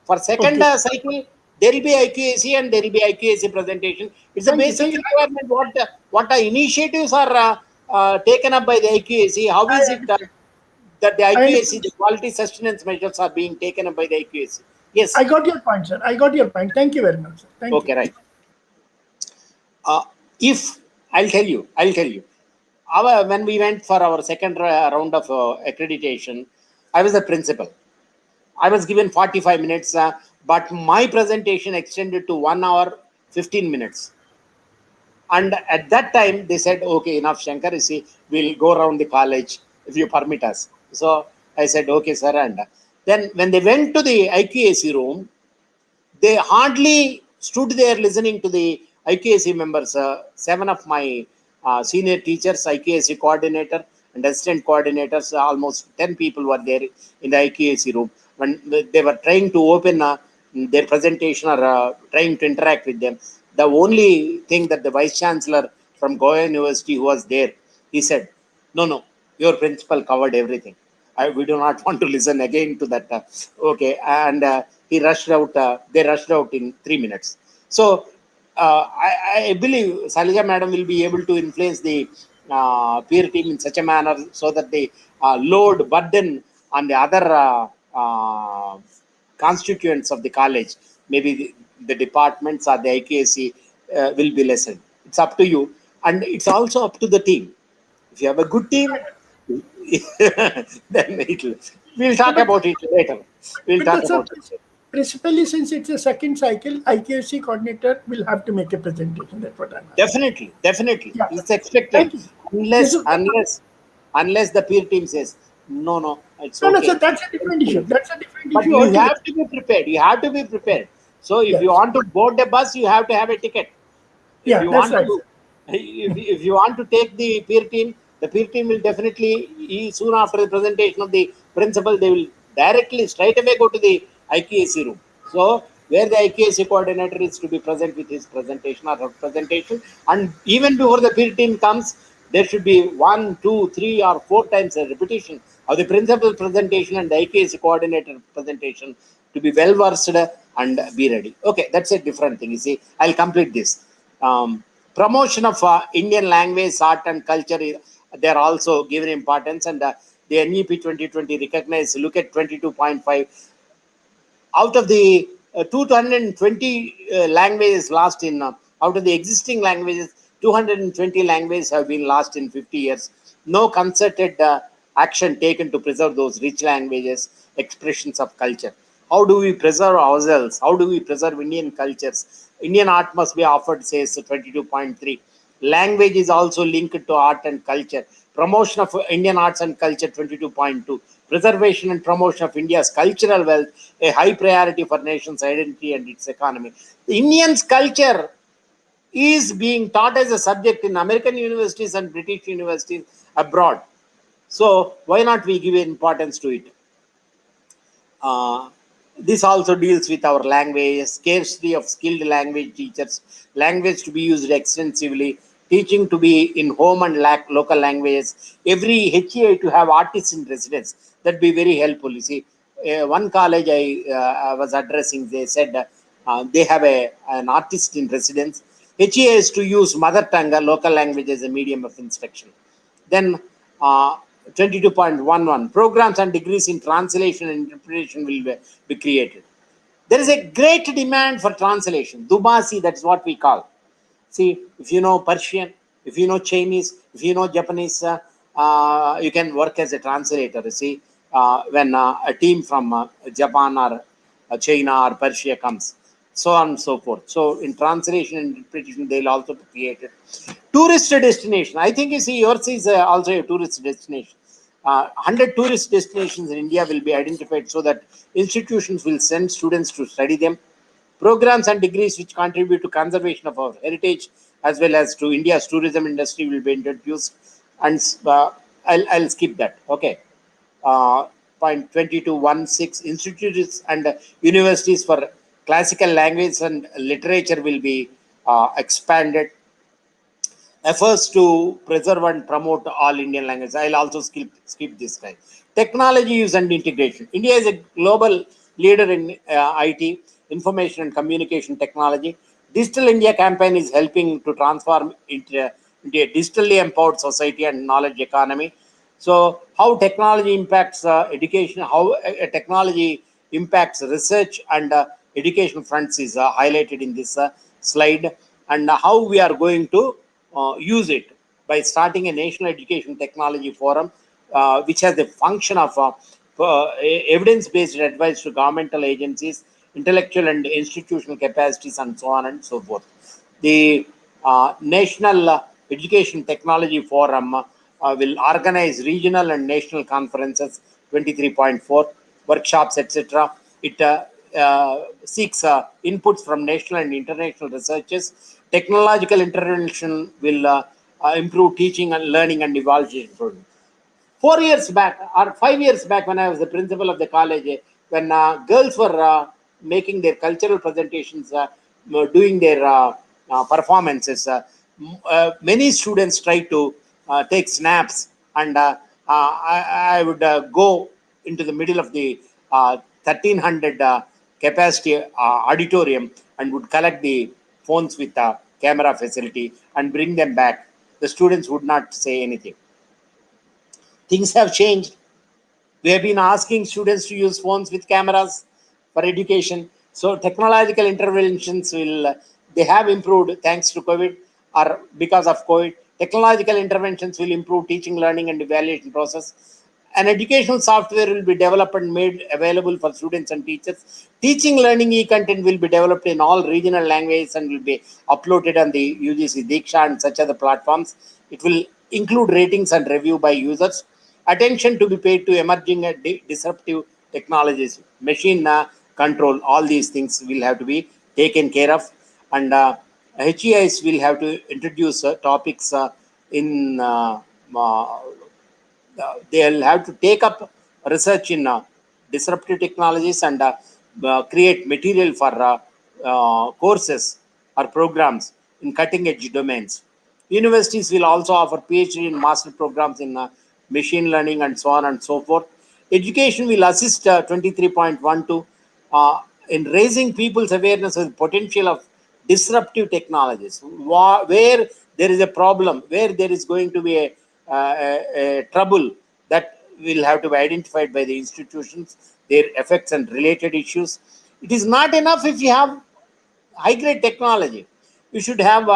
For second Okay. cycle, there will be IQAC and there will be IQAC presentation. It's a Thank you. basic Thank you. requirement. What initiatives are taken up by the IQAC? How is I it understand. that the I IQAC, understand. the quality sustenance measures are being taken up by the IQAC? Yes. I got your point, sir. I got your point. Thank you very much, sir. Thank you. Okay, right. If I'll tell you. When we went for our second round of accreditation, I was the principal. I was given 45 minutes, but my presentation extended to 1 hour 15 minutes. And at that time, they said, okay, enough, Shankar, you see, we'll go around the college if you permit us. So I said, okay, sir. And then when they went to the IQAC room, they hardly stood there listening to the IQAC members. Seven of my senior teachers, IQAC coordinator and assistant coordinators, almost 10 people were there in the IQAC room. When they were trying to open their presentation or trying to interact with them, the only thing that the vice chancellor from Goa University who was there, he said, no, your principal covered everything. We do not want to listen again to that. Okay, and he rushed out. They rushed out in 3 minutes. So I believe Salija madam will be able to influence the peer team in such a manner so that the load burden on the other constituents of the college, maybe the departments or the IKC, will be lessened. It's up to you, and it's also up to the team. If you have a good team, then we'll No, talk about it later. We'll but talk that's a, about it. principally since it's a second cycle, IQC coordinator will have to make a presentation. That's what I'm asking. Definitely, Yeah. it's expected. Thank you. This Unless, is unless, unless the peer team says no, it's no, no, sir. okay. That's a different issue. That's a different But issue you altogether. have to be prepared. You have to be prepared. So if you Yes. want to board the bus, you have to have a ticket. If Yeah, you that's want right, to, sir. if you want to take the peer team will definitely soon after the presentation of the principal, they will directly straight away go to the IQAC room. So where the IQAC coordinator is to be present with his presentation or her presentation, and even before the peer team comes, there should be 1, 2, 3, or 4 times a repetition of the principal presentation and the IQAC coordinator presentation to be well versed and be ready. Okay, that's a different thing. You see, I'll complete this. Promotion of Indian language, art, and culture, they're also given importance, and the NEP 2020 recognized. Look at 22.5 out of the 220 languages lost in out of the existing languages, 220 languages have been lost in 50 years. No concerted action taken to preserve those rich languages, expressions of culture. How do we preserve ourselves? How do we preserve Indian cultures? Indian art must be offered, says 22.3. Language is also linked to art and culture. Promotion of Indian arts and culture, 22.2. Preservation and promotion of India's cultural wealth, a high priority for nation's identity and its economy. The Indian's culture is being taught as a subject in American universities and British universities abroad. So why not we give importance to it? This also deals with our language, scarcity of skilled language teachers, language to be used extensively, teaching to be in home and local languages. Every HEI to have artists in residence. That'd be very helpful. You see, one college I was addressing, they said they have an artist in residence. HEI is to use mother tongue, local language as a medium of instruction. Then 22.11 programs and degrees in translation and interpretation will be created. There is a great demand for translation. Dubasi, that's what we call. See, if you know Persian, if you know Chinese, if you know Japanese, you can work as a translator. You see, when a team from Japan or China or Persia comes, so on and so forth. So in translation and interpretation, they'll also be created. Tourist destination. I think you see yours is also a tourist destination. 100 tourist destinations in India will be identified so that institutions will send students to study them. Programs and degrees which contribute to conservation of our heritage as well as to India's tourism industry will be introduced. And I'll skip that. Okay. Point 2216 institutes and universities for classical language and literature will be expanded. Efforts to preserve and promote all Indian languages. I'll also skip this time. Technology use and integration. India is a global leader in IT, information and communication technology. Digital India campaign is helping to transform into a digitally empowered society and knowledge economy. So, how technology impacts education, how technology impacts research and education fronts is highlighted in this slide, and how we are going to use it by starting a national education technology forum, which has the function of evidence-based advice to governmental agencies, intellectual and institutional capacities, and so on and so forth. The National Education Technology Forum will organize regional and national conferences, 23.4, workshops, etc. It seeks inputs from national and international researchers. Technological intervention will improve teaching and learning and evaluation. 4 years back or 5 years back, when I was the principal of the college, when girls were making their cultural presentations, doing their performances, many students tried to take snaps, and I would go into the middle of the 1300 capacity auditorium and would collect the phones with a camera facility and bring them back. The students would not say anything. Things have changed. We have been asking students to use phones with cameras for education. So technological interventions they have improved thanks to COVID or because of COVID. Technological interventions will improve teaching, learning, and evaluation process. An educational software will be developed and made available for students and teachers. Teaching, learning, e-content will be developed in all regional languages and will be uploaded on the UGC Diksha and such other platforms. It will include ratings and review by users. Attention to be paid to emerging disruptive technologies, machine control. All these things will have to be taken care of, and HEIs will have to introduce topics in. They'll have to take up research in disruptive technologies and create material for courses or programs in cutting edge domains. Universities will also offer PhD and master programs in machine learning and so on and so forth. Education will assist 23.12 in raising people's awareness of the potential of disruptive technologies. Where there is a problem, where there is going to be a trouble, that will have to be identified by the institutions, their effects and related issues. It is not enough if you have high grade technology. You should have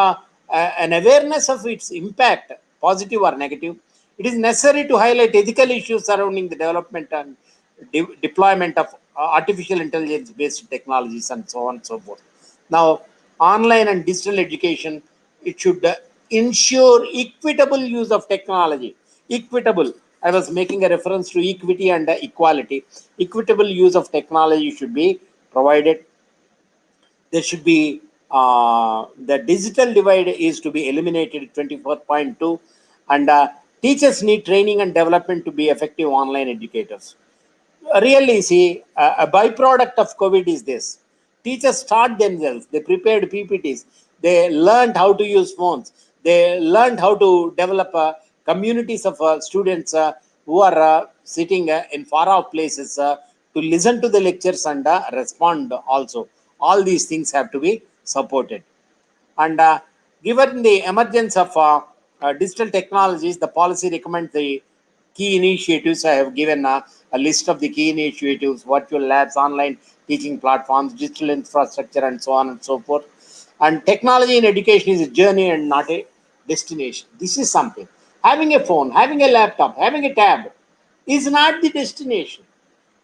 an awareness of its impact, positive or negative. It is necessary to highlight ethical issues surrounding the development and deployment of artificial intelligence based technologies and so on and so forth. Now, online and digital education, it should ensure equitable use of technology. Equitable. I was making a reference to equity and equality. Equitable use of technology should be provided. There should be the digital divide is to be eliminated, 24.2, and teachers need training and development to be effective online educators. really see a byproduct of COVID is this. Teachers taught themselves, they prepared PPTs, they learned how to use phones, they learned how to develop communities of students who are sitting in far off places to listen to the lectures and respond also. All these things have to be supported. And given the emergence of digital technologies, the policy recommends the key initiatives. I have given a list of the key initiatives: virtual labs, online teaching platforms, digital infrastructure, and so on and so forth. And technology in education is a journey and not a destination. This is something. Having a phone, having a laptop, having a tab is not the destination.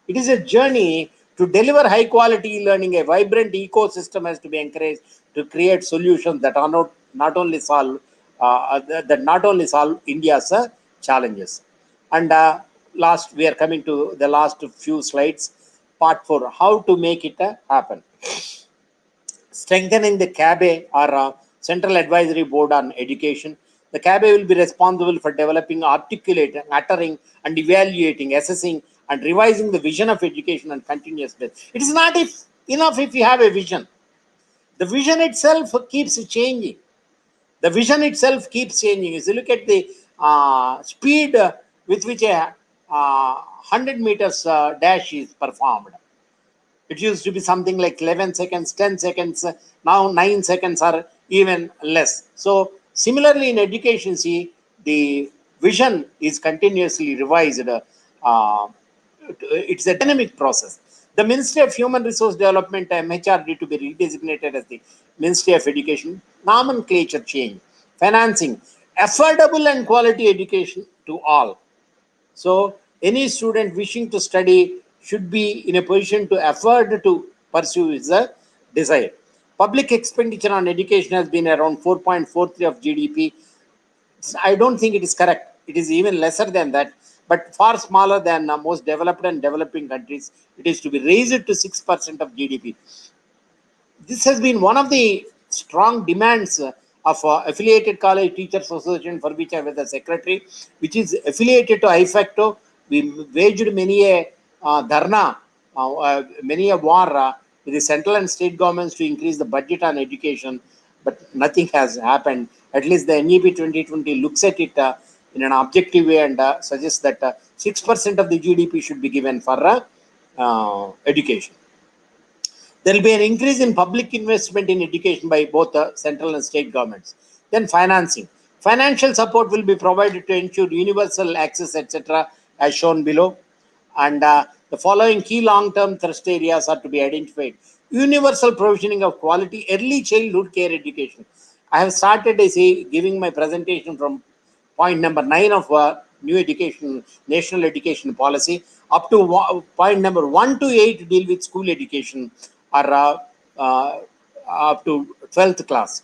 It is a journey to deliver high quality learning. A vibrant ecosystem has to be encouraged to create solutions that are not only solve that not only solve India's challenges. And last, we are coming to the last few slides. Part 4: how to make it happen. Strengthening the CABE, or Central Advisory Board on Education. The CABE will be responsible for developing, articulating, uttering, and evaluating, assessing, and revising the vision of education and continuous growth. It is not enough if you have a vision. The vision itself keeps changing. The vision itself keeps changing. If you look at the speed with which a 100 meters dash is performed, it used to be something like 11 seconds, 10 seconds. Now 9 seconds or even less. So similarly in education, see, the vision is continuously revised. It's a dynamic process. The Ministry of Human Resource Development, MHRD, to be redesignated as the Ministry of Education. Nomenclature change. Financing. Affordable and quality education to all. So any student wishing to study should be in a position to afford to pursue his desire. Public expenditure on education has been around 4.43 of GDP. I don't think it is correct. It is even lesser than that, but far smaller than most developed and developing countries. It is to be raised to 6% of GDP. This has been one of the strong demands of affiliated college teachers association, for which I was the secretary, which is affiliated to IFACTO. We waged many a dharna, many a war with the central and state governments to increase the budget on education, but nothing has happened. At least the NEP 2020 looks at it in an objective way and suggests that 6% of the GDP should be given for education. There will be an increase in public investment in education by both the central and state governments. Then financing. Financial support will be provided to ensure universal access, etc., as shown below. And the following key long-term thrust areas are to be identified. Universal provisioning of quality early childhood care education. I have started, giving my presentation from point number 9 of new education, national education policy, up to point number 1 to 8 deal with school education, or up to 12th class.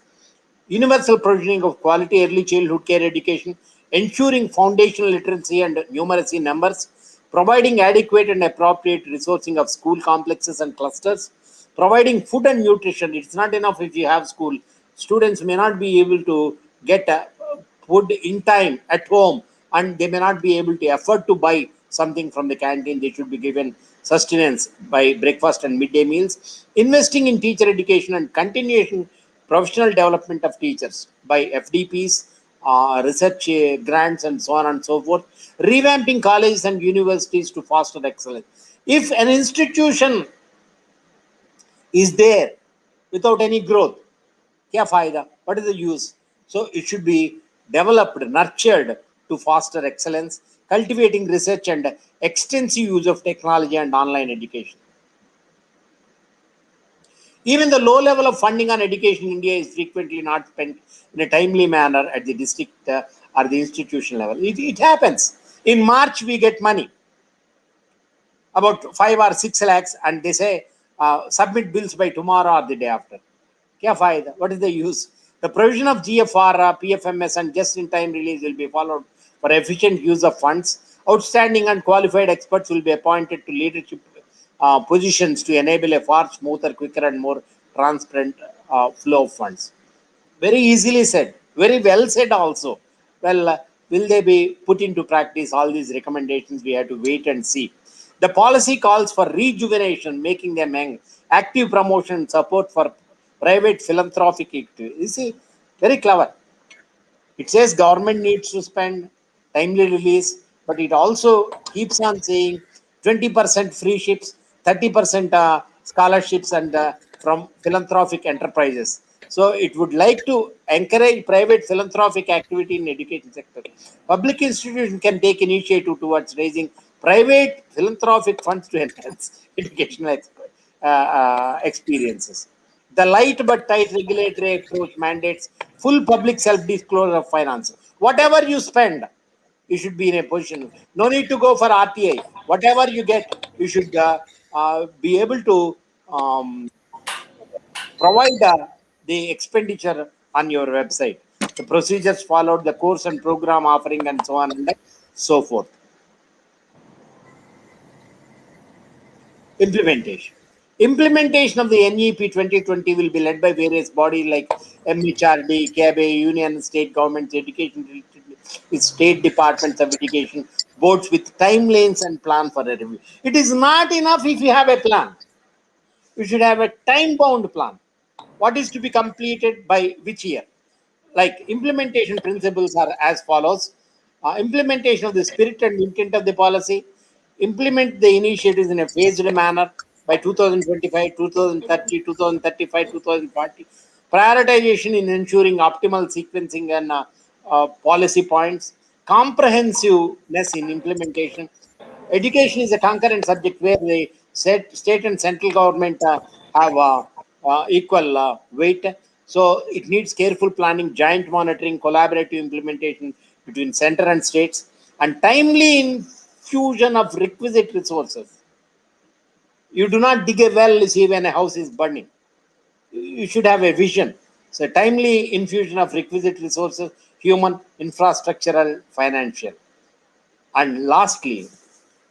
Universal provisioning of quality early childhood care education, ensuring foundational literacy and numeracy numbers, providing adequate and appropriate resourcing of school complexes and clusters, providing food and nutrition. It's not enough if you have school. Students may not be able to get food in time at home, and they may not be able to afford to buy something from the canteen. They should be given sustenance by breakfast and midday meals. Investing in teacher education and continuation professional development of teachers by FDPs, research grants, and so on and so forth. Revamping colleges and universities to foster excellence. If an institution is there without any growth, kya fayda? What is the use? So it should be developed, nurtured to foster excellence, cultivating research and extensive use of technology and online education. Even the low level of funding on education in India is frequently not spent in a timely manner at the district or the institution level. It happens. In March, we get money, about 5 or 6 lakhs, and they say submit bills by tomorrow or the day after. Kya fayda? What is the use? The provision of GFR, PFMS, and just-in-time release will be followed for efficient use of funds. Outstanding and qualified experts will be appointed to leadership positions to enable a far smoother, quicker, and more transparent flow of funds. Very easily said, very well said also. Well, will they be put into practice? All these recommendations, we have to wait and see. The policy calls for rejuvenation, making them young, active promotion, support for private philanthropic activity. You see, very clever. It says government needs to spend, timely release, but it also keeps on saying 20% free ships, 30% scholarships, and from philanthropic enterprises. So it would like to encourage private philanthropic activity in education sector. Public institutions can take initiative towards raising private philanthropic funds to enhance educational experiences. The light but tight regulatory approach mandates full public self-disclosure of finances. Whatever you spend, you should be in a position. No need to go for RTI. Whatever you get, you should be able to provide the expenditure on your website. The procedures followed, the course and program offering, and so on and so forth. Implementation. Implementation of the NEP 2020 will be led by various bodies like MHRD, CABE, Union, State Governments, Education, State Departments of Education, boards with timelines and plan for a review. It is not enough if you have a plan. You should have a time-bound plan. What is to be completed by which year? Like implementation principles are as follows. Implementation of the spirit and intent of the policy. Implement the initiatives in a phased manner by 2025, 2030, 2035, 2040. Prioritization in ensuring optimal sequencing and policy points. Comprehensiveness in implementation. Education is a concurrent subject where the state and central government have equal weight. So it needs careful planning, joint monitoring, collaborative implementation between center and states, and timely infusion of requisite resources. You do not dig a well, see, when a house is burning. You should have a vision. So timely infusion of requisite resources, human, infrastructural, financial. And lastly,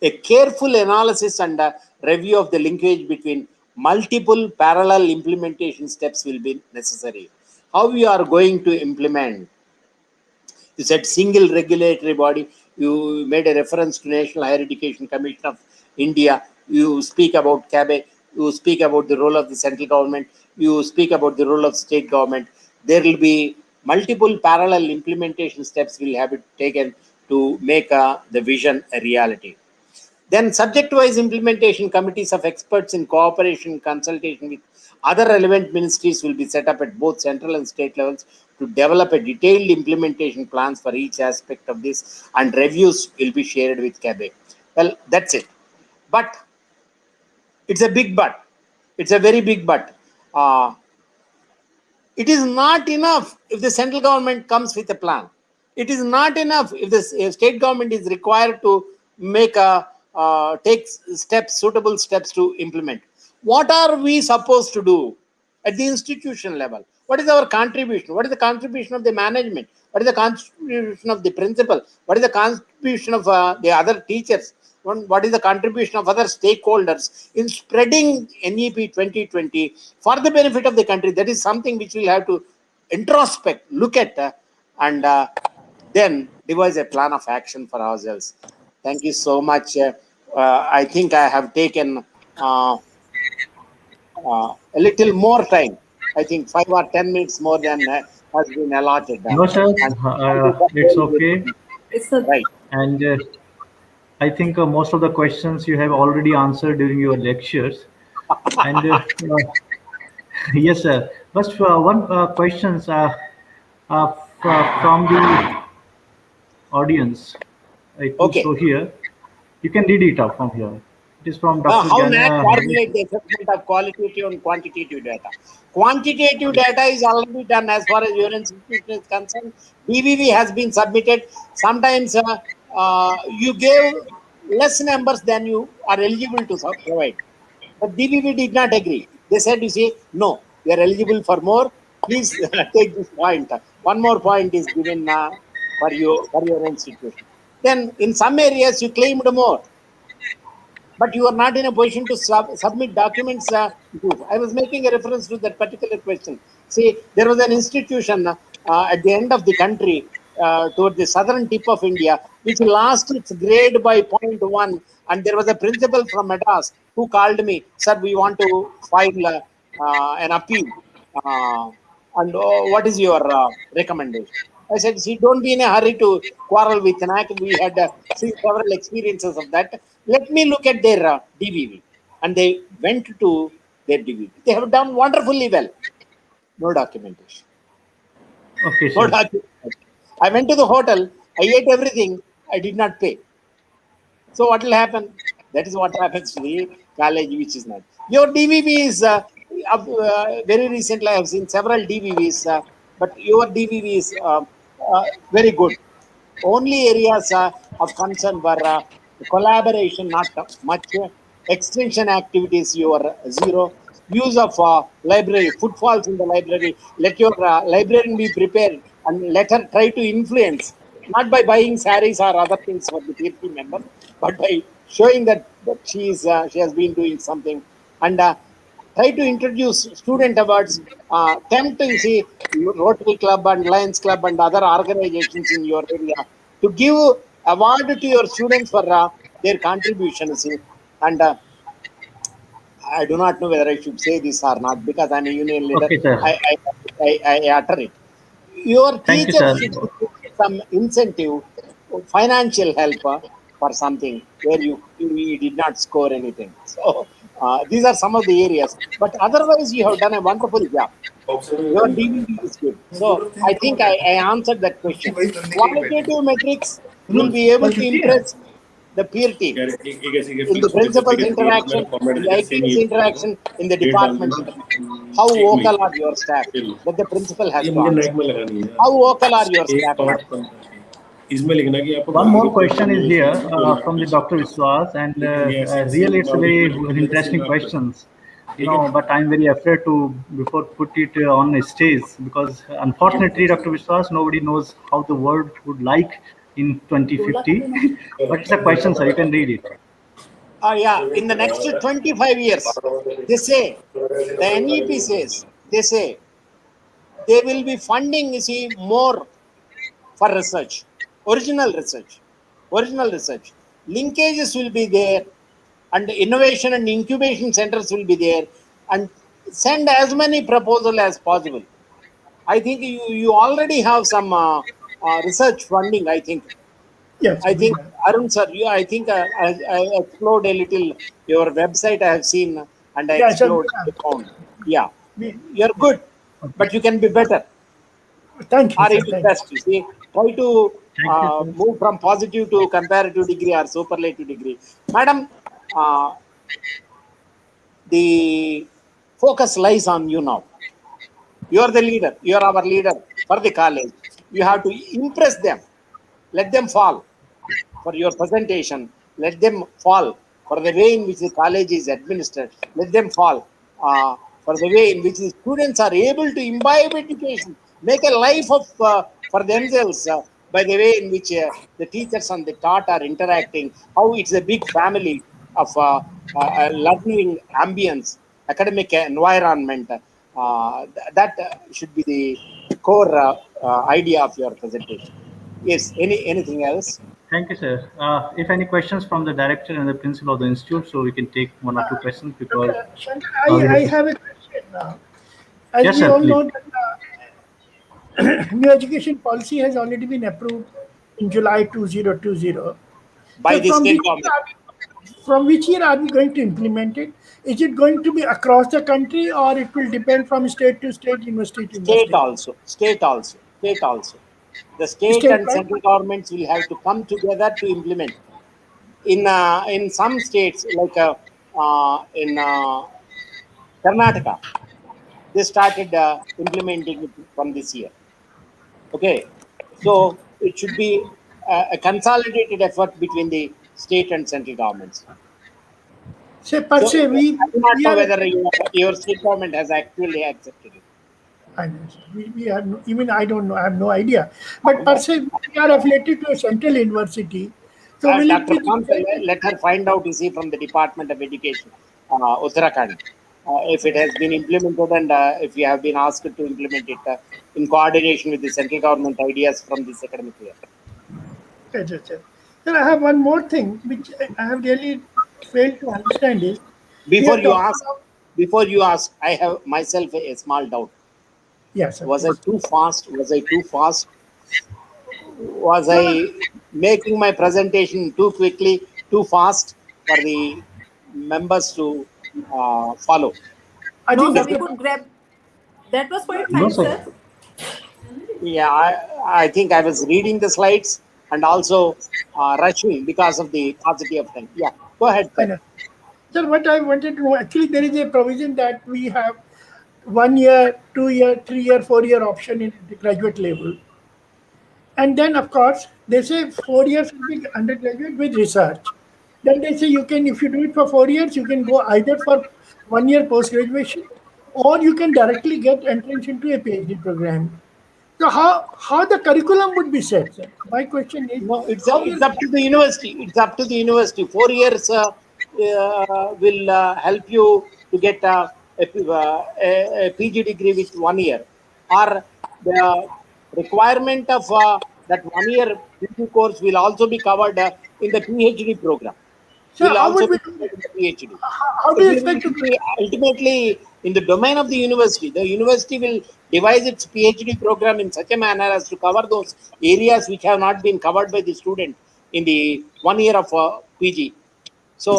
a careful analysis and a review of the linkage between multiple parallel implementation steps will be necessary. How we are going to implement? You said single regulatory body. You made a reference to National Higher Education Commission of India. You speak about CABE. You speak about the role of the central government. You speak about the role of state government. There will be multiple parallel implementation steps will have it taken to make the vision a reality. Then subject-wise implementation committees of experts in cooperation and consultation with other relevant ministries will be set up at both central and state levels to develop a detailed implementation plans for each aspect of this, and reviews will be shared with CABE. Well, that's it. But it's a big but. It's a very big but. It is not enough if the central government comes with a plan. It is not enough if the state government is required to make take steps, suitable steps to implement. What are we supposed to do at the institution level? What is our contribution? What is the contribution of the management? What is the contribution of the principal? What is the contribution of the other teachers? What is the contribution of other stakeholders in spreading NEP 2020 for the benefit of the country? That is something which we'll have to introspect, look at, and then devise a plan of action for ourselves. Thank you so much. I think I have taken a little more time. I think 5 or 10 minutes more than has been allotted. No, sir. It's okay. Right. And I think most of the questions you have already answered during your lectures. And yes, sir. But one questions from the audience. I put Okay. so here. You can read it out from here. It is from Dr. How Jana. NAAC formulate the assessment of qualitative and quantitative data? Quantitative data is already done as far as your institution is concerned. DVV has been submitted. Sometimes you gave less numbers than you are eligible to provide. But DVV did not agree. They said, you see, no, you are eligible for more. Please take this point. One more point is given for your institution. Then in some areas you claimed more, but you are not in a position to submit documents. I was making a reference to that particular question. See, there was an institution at the end of the country, toward the southern tip of India, which lost its grade by 0.1, and there was a principal from Madras who called me, sir, we want to file an appeal. And what is your recommendation? I said, see, don't be in a hurry to quarrel with NAC. We had seen several experiences of that. Let me look at their DVV. And they went to their DVV. They have done wonderfully well. No documentation. Okay, No sir. documentation. I went to the hotel. I ate everything. I did not pay. So what will happen? That is what happens to the college, which is not. Your DVV is very recently. I have seen several DVVs, but your DVV is very good. Only areas of concern were collaboration, not much. Extension activities, you are zero. Use of library, footfalls in the library. Let your librarian be prepared and let her try to influence, not by buying saris or other things for the PhD member, but by showing that she has been doing something. And try to introduce student awards, attempt to see Rotary Club and Lions Club and other organizations in your area to give award to your students for their contribution. See, and I do not know whether I should say this or not because I'm a union leader. Okay, sir. I utter it. Your Thank you, teachers sir. should give some incentive, financial help for something where you did not score anything. So these are some of the areas. But otherwise, you have done a wonderful job. Your DVD is good. So I think I answered that question. Qualitative metrics will be able to impress the peer team in the principal's interaction, in the IPS interaction, in the department interaction. How vocal are your staff? That the principal has to answer. How vocal are your staff? One more question is here from the Dr. Viswas, and really it's a very interesting questions. But I'm very afraid to before put it on a stage because unfortunately, Dr. Viswas, nobody knows how the world would like in 2050. But it's a question, sir. You can read it. Yeah, in the next 25 years, they say, the NEP says, they say, they will be funding, you see, more for research, original research. Linkages will be there, and innovation and incubation centers will be there, and send as many proposals as possible. I think you already have some research funding, I think. Yes. I think, Arun sir, I think I explored a little your website. I have seen and I Yeah, sir. explored the phone. Yeah, We, you're good, but you can be better. thank you, Or sir. even Thank best, you see, try to Thank you, sir. move from positive to comparative degree or superlative degree. Madam, the focus lies on you now. You are the leader. You are our leader for the college. You have to impress them. Let them fall for your presentation. Let them fall for the way in which the college is administered. Let them fall for the way in which the students are able to imbibe education, make a life of for themselves by the way in which the teachers and the taught are interacting. How it's a big family of learning ambience, academic environment. That should be the core idea of your presentation. Yes. Anything else? Thank you, sir. If any questions from the director and the principal of the institute, so we can take one or two questions because Shankar, we I have to. have a question now. As Yes, we sir. all Please. know, that new education policy has already been approved in July 2020. By So the state government. from which year are we going to implement it? Is it going to be across the country or it will depend from state to state, university to State university? also. State also. State also. The state State and like central governments will have to come together to implement. In some states, like in Karnataka, they started implementing it from this year. Okay, so it should be a consolidated effort between the state and central governments. say per So se I do not we know are whether your state government has actually accepted it. I know, sir. We are even I don't know, I have no idea. But per se we are affiliated to a central university. So will it Dr. be the Pant, same? let her find out, you see, from the Department of Education, Uttarakhand, if it has been implemented and if you have been asked to implement it in coordination with the central government ideas from this academic year. Yes, yes, yes. Sir, I have one more thing which I have really failed to understand is we Before are you talking ask, about, I have myself a small doubt. yes, sir, Was I please. too fast? Was I too fast? Was I making my presentation too quickly, too fast for the members to follow? I No, think sir, that we could grab. That was quite No, fine, sir. sir. Yeah, I think I was reading the slides and also rushing because of the paucity of time. Yeah, go ahead, I sir. know. Sir, what I wanted to know, actually there is a provision that we have 1 year, 2 year, 3 year, 4 year option in the graduate level. And then, of course, they say 4 years will be undergraduate with research. Then they say you can, if you do it for 4 years, you can go either for 1 year post graduation or you can directly get entrance into a PhD program. So how the curriculum would be set, sir? My question is, No, how it's will up to the university. It's up to the university. 4 years will help you to get a PG degree with 1 year, or the requirement of that 1 year PG course will also be covered in the PhD program. sir, Will how also would we be do covered it? in the PhD. How do It you will expect to do it? be ultimately in the domain of the university. The university will devise its PhD program in such a manner as to cover those areas which have not been covered by the student in the 1 year of PG. So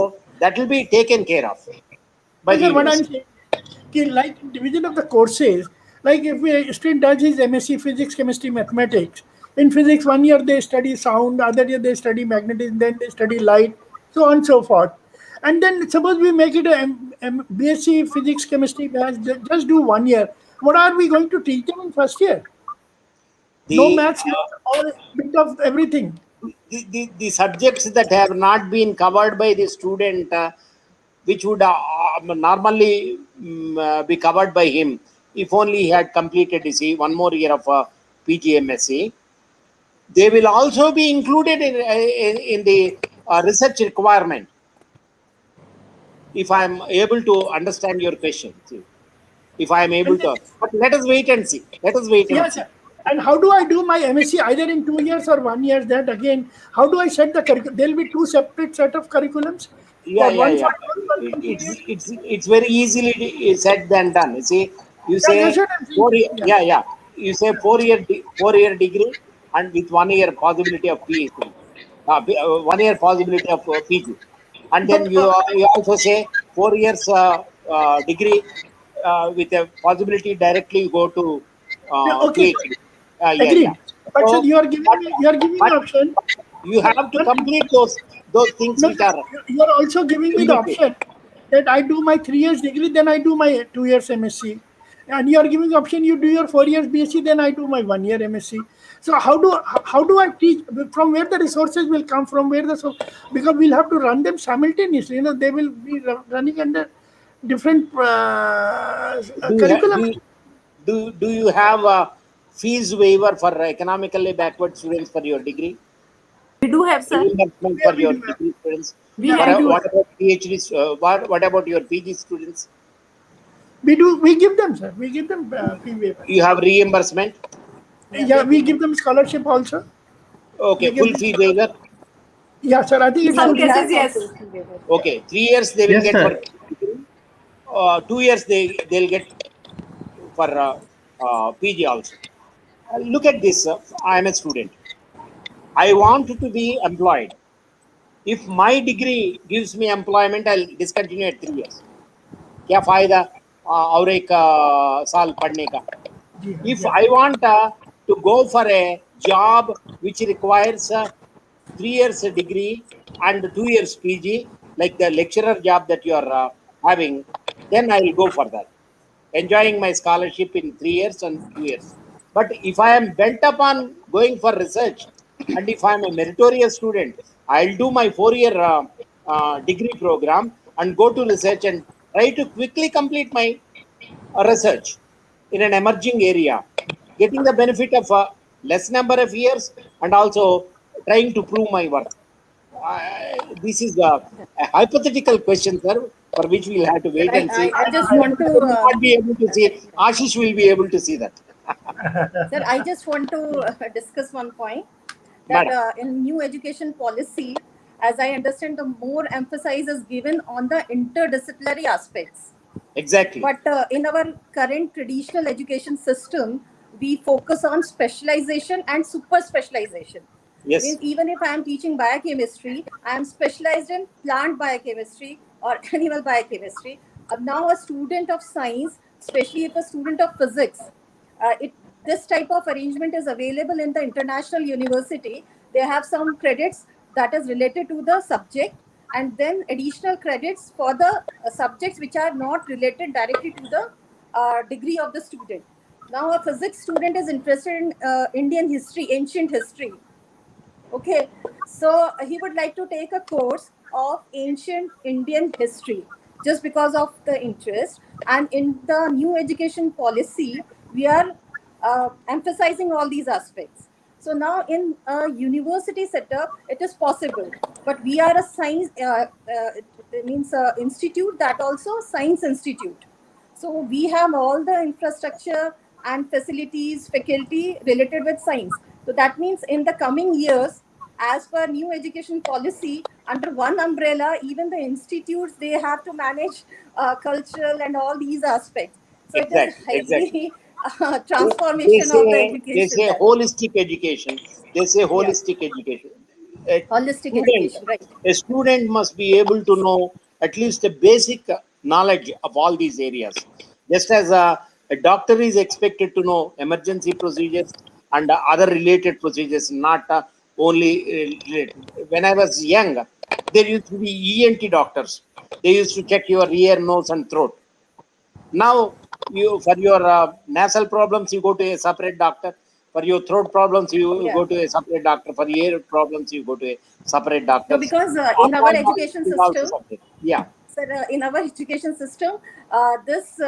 that will be taken care of by No, the sir, what I'm university. saying, like division of the courses, like if a student does his MSc Physics, Chemistry, Mathematics, in physics 1 year they study sound, other year they study magnetism, then they study light, so on and so forth. And then suppose we make it a BSc Physics, Chemistry, Maths, they just do 1 year. What are we going to teach them in first year? No The, maths, no, all bit of everything. the subjects that have not been covered by the student, which would normally be covered by him if only he had completed one more year of PGMSc, they will also be included in the research requirement. If I am able to understand your question, see, if I am able And then, to, but let us wait and see. Let us wait and yes, see. sir. And how do I do my MSc either in 2 years or 1 year? That again, how do I set the curriculum? There will be two separate set of curriculums Yeah, for yeah, one for yeah. 12 or 2 years. It's very easily said than done. You see, you Yeah, that's say what I'm saying. 4 year, Yeah. yeah, yeah. You say 4 year degree and with 1 year possibility of PhD, 1 year possibility of PG, and then But you also say 4 years degree with a possibility directly go to yeah, okay, PhD. Yeah, yeah. agreed. But sir, So, but you are giving me but option. you Sir, have to one thing. complete those things No, which sir, are you are also giving me the limited. option that I do my 3 years degree, then I do my 2 years MSc. And you are giving option you do your 4 years BSc, then I do my 1 year MSc. So how do I teach? From where the resources will come from? Where the so because we'll have to run them simultaneously. You know, they will be running under different Do you ha- curriculum. do you have a fees waiver for economically backward students for your degree? We do have, sir. Reimbursement for We your do have. degree students? We Yeah, we have. do What have. about PhDs? What about your PG students? We give them, sir. We give them fee waiver. You have reimbursement? Yeah, Yeah, we we do. give them scholarship also. Okay, We give full them fee scholarship. waiver. Yeah, sir. I think In it is some full. cases, yes. Okay, 3 years they will Yes, get for sir. degree. 2 years they'll get for PG also. Look at this. I am a student. I want to be employed. If my degree gives me employment, I'll discontinue at 3 years. क्या फायदा और एक साल पढ़ने का? जी हाँ, If yeah. I want to go for a job which requires 3 years degree and 2 years PG, like the lecturer job that you are having, then I will go for that, enjoying my scholarship in 3 years and 2 years. But if I am bent upon going for research, and if I am a meritorious student, I'll do my 4 year degree program and go to research and try to quickly complete my research in an emerging area, getting the benefit of a less number of years and also trying to prove my worth. This is a hypothetical question, sir, for which we'll have to Sir, wait and see. I just I want will to, not be able to see. Ashish will be able to see that. sir, I just want to discuss one point. that Madam. in new education policy, as I understand, the more emphasis is given on the interdisciplinary aspects. Exactly. But in our current traditional education system, we focus on specialization and super specialization. Yes. Means even if I am teaching biochemistry, I am specialized in plant biochemistry or animal biochemistry. Now, a student of science, especially if a student of physics, this type of arrangement is available in the international university. They have some credits that is related to the subject, and then additional credits for the subjects which are not related directly to the degree of the student. Now, a physics student is interested in Indian history, ancient history. Okay, so he would like to take a course of ancient Indian history just because of the interest. And in the new education policy, we are emphasizing all these aspects. So now in a university setup, it is possible. But we are a science, it means institute that also science institute. So we have all the infrastructure and facilities, faculty related with science. So that means in the coming years, as per new education policy, under one umbrella, even the institutes, they have to manage cultural and all these aspects. So it is Exactly. highly transformation of the They education. say holistic education. They say holistic education. A Holistic student, education, right? a student must be able to know at least a basic knowledge of all these areas. Just as a doctor is expected to know emergency procedures and other related procedures, not only related. When I was young, there used to be ENT doctors. They used to check your ear, nose, and throat. Now, you for your nasal problems, you go to a separate doctor. For your throat problems, you Yeah. go to a separate doctor. For ear problems, you go to a separate doctor. No, because in our education system, Yeah. sir, in our education system, this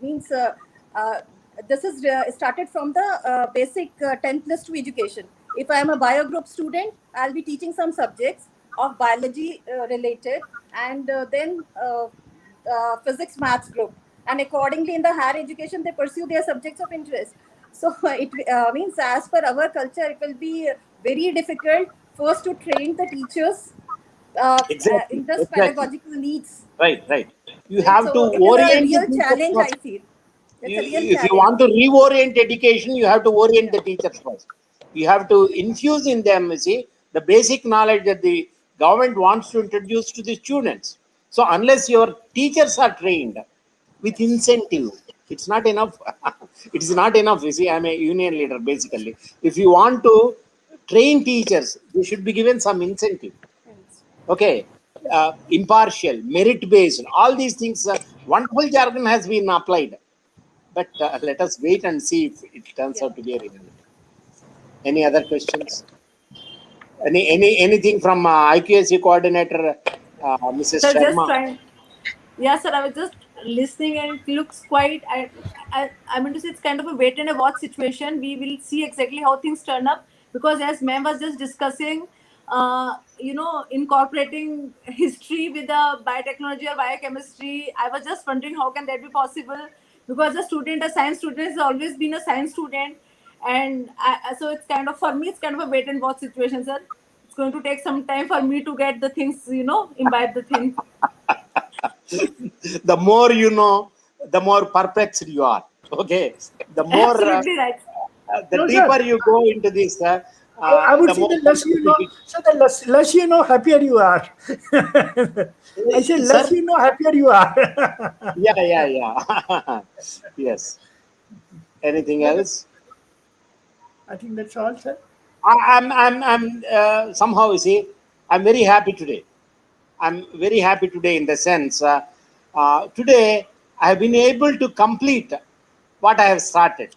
means uh, this is started from the basic 10 plus 2 education. If I am a bio group student, I'll be teaching some subjects of biology related, and then physics maths group. And accordingly, in the higher education, they pursue their subjects of interest. So it means, as per our culture, it will be very difficult first to train the teachers Exactly. in this Exactly. pedagogical needs. Right. You Right? have to So it is a orient the real teachers challenge, first. I feel. It's a real If you challenge. want to reorient education, you have to orient the teachers first. You have to infuse in them, you see, the basic knowledge that the government wants to introduce to the students. So unless your teachers are trained with incentive, it's not enough. It's not enough. You see, I'm a union leader basically. If you want to train teachers, they should be given some incentive. Okay, impartial, merit based, all these things. Wonderful jargon has been applied, but let us wait and see if it turns Yeah. out to be a reality. Any other questions? Anything from IQSC coordinator, Mrs. Sir, just Sharma? trying. Yeah, sir, I was just listening and it looks quite, I mean to say it's kind of a wait and a watch situation. We will see exactly how things turn up because as ma'am was just discussing, incorporating history with the biotechnology or biochemistry, I was just wondering how can that be possible because a science student has always been a science student. And so it's kind of, for me, it's kind of a wait and watch situation, sir. It's going to take some time for me to get the things, imbibe the thing. The more you know, the more perplexed you are. Okay, the more, Absolutely right. the No, deeper sir. you go into this, I would the say more the less you know, so the less you know, happier you are. I say Sir? less you know, happier you are. Yeah. Yes. Anything else? I think that's all, sir. I'm somehow, you see, I'm very happy today. I'm very happy today in the sense, today I have been able to complete what I have started.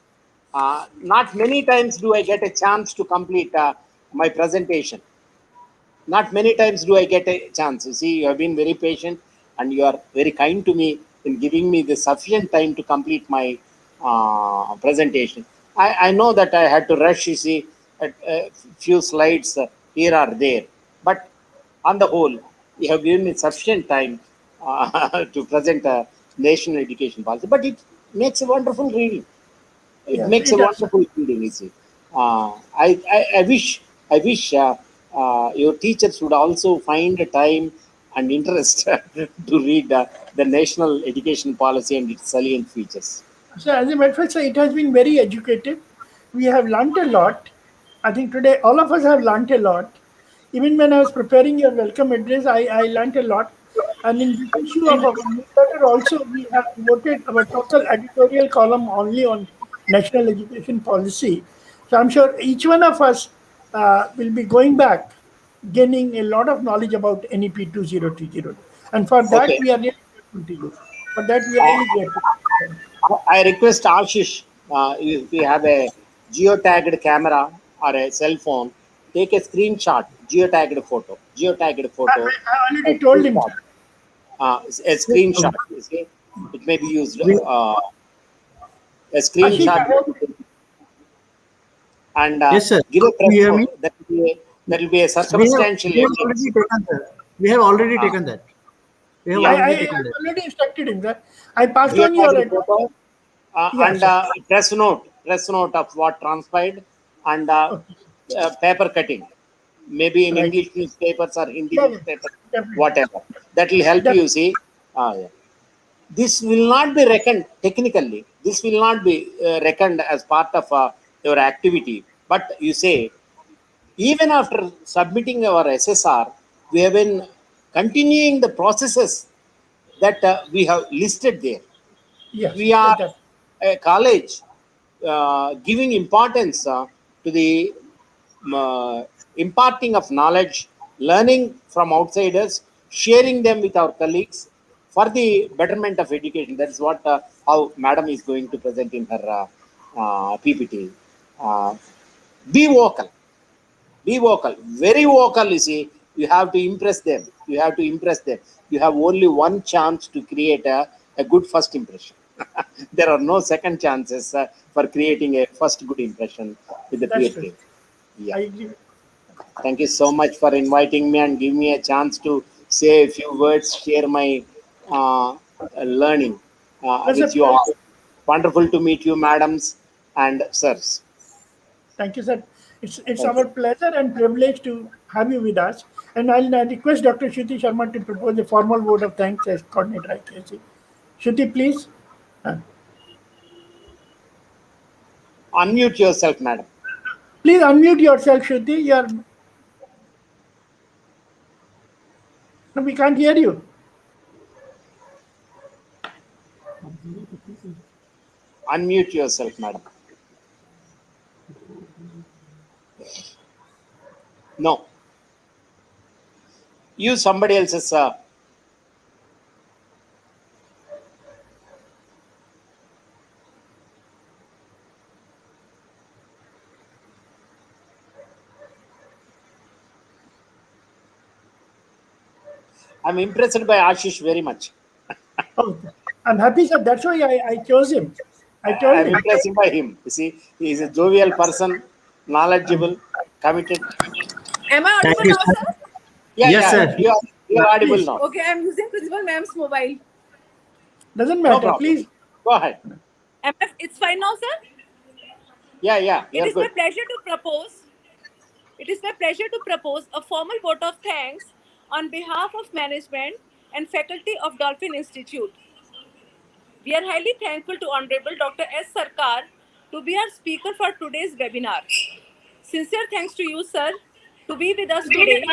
Not many times do I get a chance to complete my presentation. Not many times do I get a chance. You see, you have been very patient and you are very kind to me in giving me the sufficient time to complete my presentation. I know that I had to rush, you see, a few slides here or there, but on the whole, you have given me sufficient time to present a national education policy. But it makes a wonderful reading. It Yes, makes it a does, sir. wonderful reading, you see. I wish I wish your teachers would also find a time and interest to read the National Education Policy and its salient features. So as a matter of fact, sir, it has been very educative. We have learnt a lot. I think today all of us have learnt a lot. Even when I was preparing your welcome address, I learnt a lot. And in this issue of our newsletter also, we have devoted our total editorial column only on national education policy. So I'm sure each one of us will be going back, gaining a lot of knowledge about NEP 2020. And for that, Okay. we are really grateful to you. For that, we are really grateful. I request Ashish, if you have a geotagged camera or a cell phone, take a screenshot, geotagged photo. I already told him. Sir. A screenshot. You see, it may be used. A Ashish, screenshot, I hope and Yes, sir. give a Can press you hear me? photo. That will be a We circumstantial have evidence. already taken that. We have already taken that. We have Yeah. already I taken that. already instructed him, sir. I passed on your Geotagged address. photo, Yes, and sir. press note of what transpired, and Okay. paper cutting, maybe in Right. English newspapers or Hindi Yeah, newspapers, definitely. whatever. That will help you see. Yeah. This will not be reckoned technically. This will not be reckoned as part of your activity. But you say, even after submitting our SSR, we have been continuing the processes that we have listed there. Yes, We are that, a college giving importance to the imparting of knowledge, learning from outsiders, sharing them with our colleagues for the betterment of education. That is what how Madam is going to present in her PPT. Uh, be vocal, be vocal, very vocal. You see, you have to impress them. You have to impress them. You have only one chance to create a good first impression. There are no second chances for creating a first good impression with the that's peer true. group. Yeah. I agree. Thank you so much for inviting me and give me a chance to say a few words, share my learning That's a with you pleasure. all. Wonderful to meet you, madams and sirs. Thank you, sir. It's Thank our you. pleasure and privilege to have you with us. And I'll now request Dr. Shruti Sharma to propose a formal vote of thanks as coordinator IKC. Shruti, please. Unmute yourself, madam. Please unmute yourself, Shruti. No, we can't hear you. Unmute yourself, madam. No. Use somebody else's. I'm impressed by Ashish very much. Oh, I'm happy, sir. That's why I chose him. I told I'm him. impressed by him. You see, he is a jovial person, knowledgeable, committed. Am I Thank audible you, now, sir. sir? Yeah, Yes, yeah. sir. You are audible Please. now. Okay, I'm using Principal Ma'am's mobile. Doesn't No matter. problem. Please. Go ahead. It's fine now, sir? Yeah, yeah. It You're is my good. pleasure to propose. It is my pleasure to propose a formal vote of thanks on behalf of management and faculty of Dolphin Institute. We are highly thankful to Honorable Dr. S. Sarkar to be our speaker for today's webinar. Sincere thanks to you, sir, to be with us today,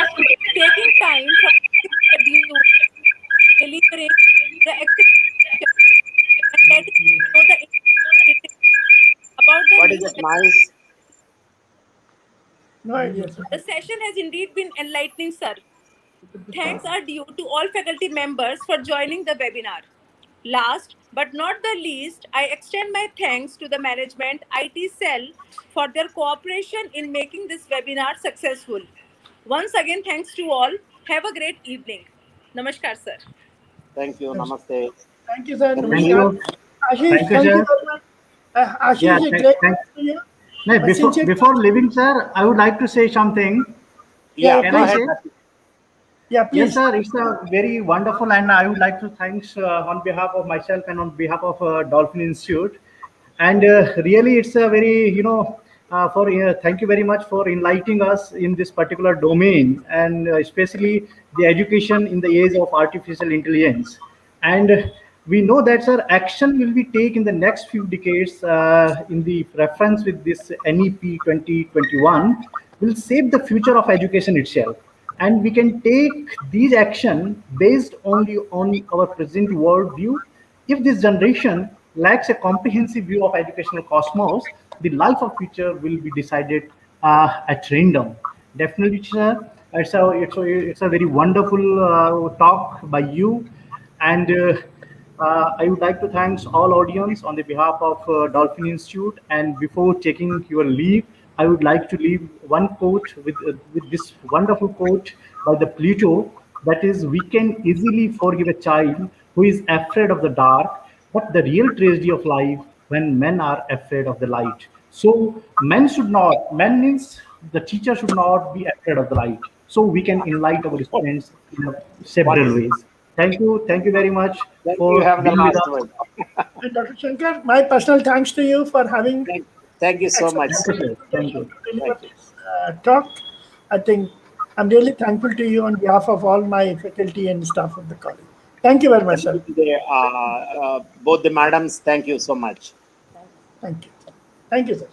taking time from your schedule, delivering the excellent and letting us know the details about the What is new. that noise? No idea, sir. The session has indeed been enlightening, sir. Thanks are due to all faculty members for joining the webinar. Last but not the least, I extend my thanks to the management IT cell for their cooperation in making this webinar successful. Once again, thanks to all. Have a great evening. Namaskar, sir. Thank you. Namaste. Thank you, sir. Thank Namaskar. you. Ashish, Thank you, thank you sir. very much. Yeah, Ashish, a great thanks to you. no, My sincere before leaving, sir, I would like to say something. Yeah, Yeah, Can go I please. ahead. say? Yeah, Yes, please. sir. It's a very wonderful, and I would like to thanks on behalf of myself and on behalf of Dolphin Institute. And really, it's a very thank you very much for enlightening us in this particular domain, and especially the education in the age of artificial intelligence. And we know that, sir, action will be taken in the next few decades in the reference with this NEP 2021 will shape the future of education itself. And we can take these action based only on our present worldview. If this generation lacks a comprehensive view of educational cosmos, the life of future will be decided at random. Definitely, sir. It's a very wonderful talk by you. And I would like to thank all audience on the behalf of Dolphin Institute. And before taking your leave, I would like to leave one quote with this wonderful quote by the Plato, that is, we can easily forgive a child who is afraid of the dark, but the real tragedy of life when men are afraid of the light. So men means the teacher should not be afraid of the light. So we can enlighten our students in several ways. Thank you very much You for have the being with last us. word. And Dr. Shankar, my personal thanks to you for having Thank you so much. Thank you, sir. Thank you. Thank you. talk. I think I'm really thankful to you on behalf of all my faculty and staff of the college. Thank you very much, sir. Both the madams, thank you so much. Thank you. Thank you, sir.